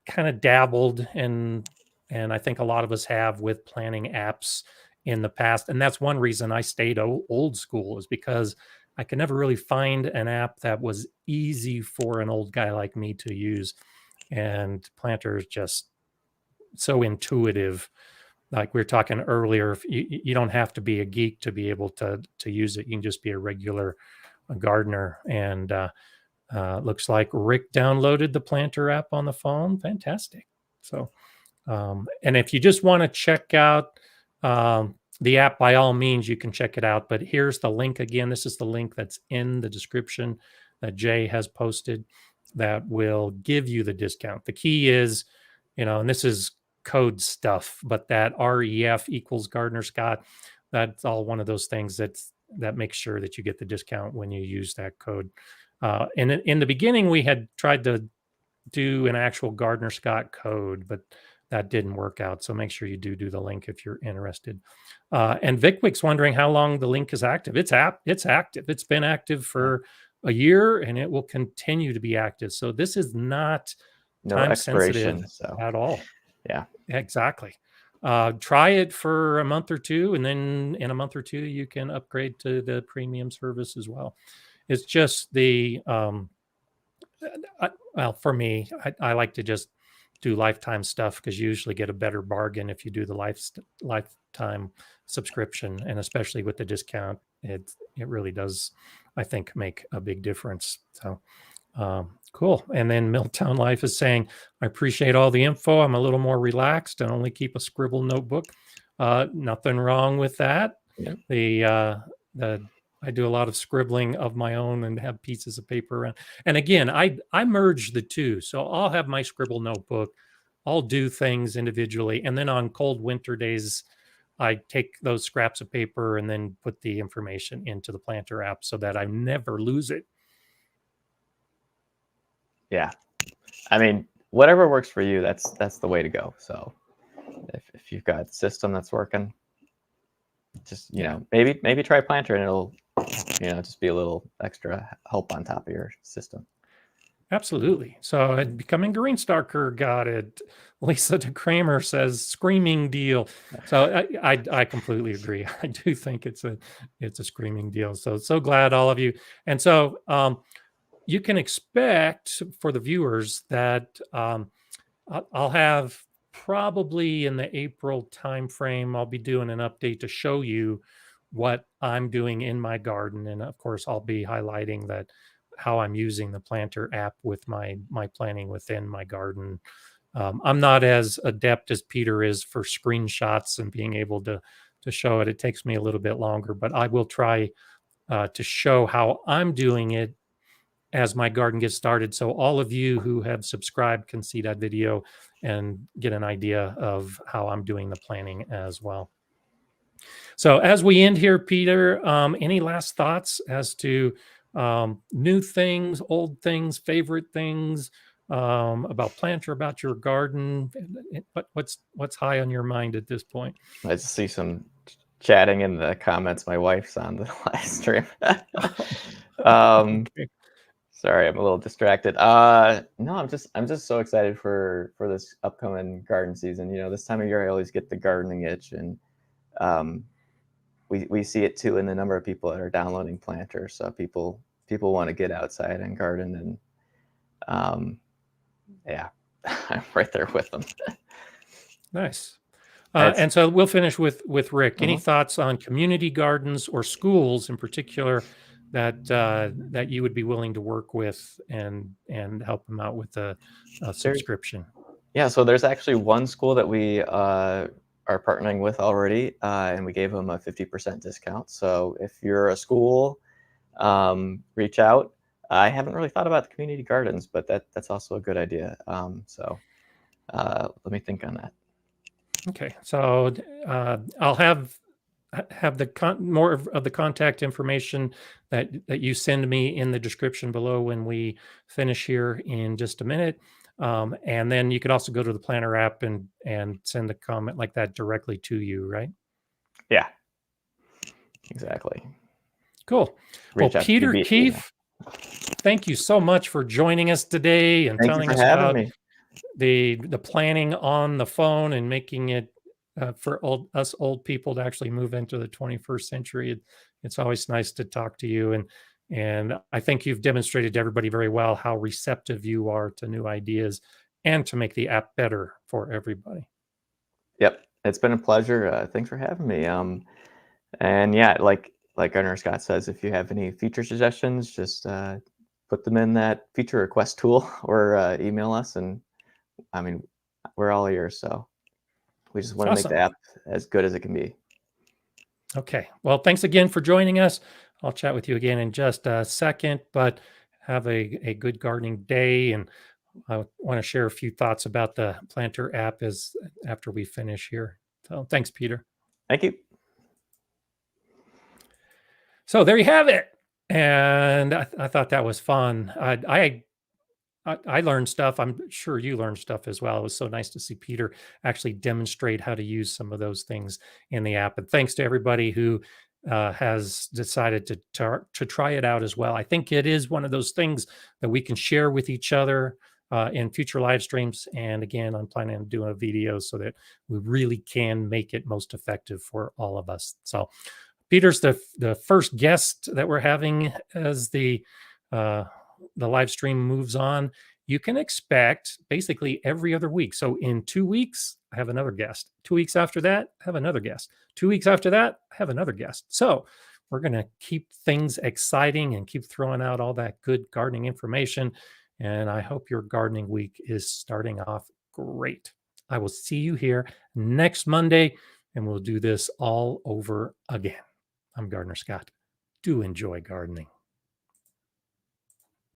[SPEAKER 1] kind of dabbled and I think a lot of us have with planning apps in the past, and that's one reason I stayed old school, is because I could never really find an app that was easy for an old guy like me to use. And Planter is just so intuitive like we were talking earlier, if you don't have to be a geek to be able to use it. You can just be a regular gardener. And looks like Rick downloaded the Planter app on the phone. Fantastic. So, and if you just want to check out the app, by all means, you can check it out. But here's the link again. This is the link that's in the description that Jay has posted that will give you the discount. The key is, and this is code stuff, but that REF equals Gardner Scott, that's all one of those things that makes sure that you get the discount when you use that code. And in the beginning, we had tried to do an actual Gardner Scott code, but that didn't work out. So make sure you do the link if you're interested. And Vicwick's wondering how long the link is active. It's active. It's been active for a year, and it will continue to be active. So this is not time sensitive at all.
[SPEAKER 2] Yeah,
[SPEAKER 1] exactly. Try it for a month or two, and then in a month or two, you can upgrade to the premium service as well. It's just the well, for me, I like to just do lifetime stuff because you usually get a better bargain if you do the lifetime subscription, and especially with the discount, it really does, I think, make a big difference. So cool. And then Milltown Life is saying, I appreciate all the info. I'm a little more relaxed and only keep a scribble notebook. Nothing wrong with that.
[SPEAKER 2] Yeah.
[SPEAKER 1] I do a lot of scribbling of my own and have pieces of paper around. And again, I merge the two. So I'll have my scribble notebook. I'll do things individually. And then on cold winter days, I take those scraps of paper and then put the information into the Planter app so that I never lose it.
[SPEAKER 2] Yeah. I mean, whatever works for you, that's the way to go. So if you've got a system that's working, just, maybe try Planter and it'll, just be a little extra help on top of your system.
[SPEAKER 1] Absolutely. So Becoming Green Stalker got it. Lisa de Kramer says screaming deal. So I completely agree. I do think it's a screaming deal. So glad all of you. And so you can expect for the viewers that I'll have probably in the April timeframe, I'll be doing an update to show you what I'm doing in my garden. And of course, I'll be highlighting that how I'm using the Planter app with my planning within my garden. I'm not as adept as Peter is for screenshots and being able to show it. It takes me a little bit longer, but I will try to show how I'm doing it as my garden gets started. So all of you who have subscribed can see that video and get an idea of how I'm doing the planning as well. So as we end here, Peter, any last thoughts as to new things, old things, favorite things about Planter, about your garden? What's high on your mind at this point?
[SPEAKER 2] I see some chatting in the comments. My wife's on the live stream.
[SPEAKER 1] Okay.
[SPEAKER 2] Sorry, I'm a little distracted. No, I'm just so excited for this upcoming garden season. This time of year I always get the gardening itch, and we see it too in the number of people that are downloading Planter. So people want to get outside and garden, and yeah, I'm right there with them.
[SPEAKER 1] Nice. And so we'll finish with Rick. Any thoughts on community gardens or schools in particular that you would be willing to work with and help them out with a subscription?
[SPEAKER 2] Yeah, so there's actually one school that we are partnering with already, and we gave them a 50% discount. So if you're a school, reach out. I haven't really thought about the community gardens, but that's also a good idea. So let me think on that.
[SPEAKER 1] Okay, so I'll have the more of the contact information that you send me in the description below when we finish here in just a minute. And then you could also go to the Planter app and send a comment like that directly to you, right?
[SPEAKER 2] Yeah, exactly.
[SPEAKER 1] Cool. Well, Peter Keefe, thank you so much for joining us today and telling us about the planning on the phone and making it for us old people to actually move into the 21st century. It's always nice to talk to you, and I think you've demonstrated to everybody very well how receptive you are to new ideas and to make the app better for everybody.
[SPEAKER 2] Yep, It's been a pleasure. Thanks for having me. And yeah, like Gunnar Scott says, if you have any feature suggestions, just put them in that feature request tool or email us. And I mean, we're all ears. So we just want to make
[SPEAKER 1] Awesome.
[SPEAKER 2] the app as good as it can be.
[SPEAKER 1] Okay. Well, thanks again for joining us. I'll chat with you again in just a second, but have a good gardening day. And I want to share a few thoughts about the planter app as after we finish here. So thanks, Peter.
[SPEAKER 2] Thank you.
[SPEAKER 1] So there you have it. And I thought that was fun. I learned stuff. I'm sure you learned stuff as well. It was so nice to see Peter actually demonstrate how to use some of those things in the app. And thanks to everybody who has decided to try it out as well. I think it is one of those things that we can share with each other in future live streams. And again, I'm planning on doing a video so that we really can make it most effective for all of us. So Peter's the first guest that we're having as the live stream moves on. You can expect basically every other week. So in 2 weeks, I have another guest. 2 weeks after that, I have another guest. 2 weeks after that, I have another guest. So we're going to keep things exciting and keep throwing out all that good gardening information. And I hope your gardening week is starting off great. I will see you here next Monday, and we'll do this all over again. I'm Gardener Scott. Do enjoy gardening.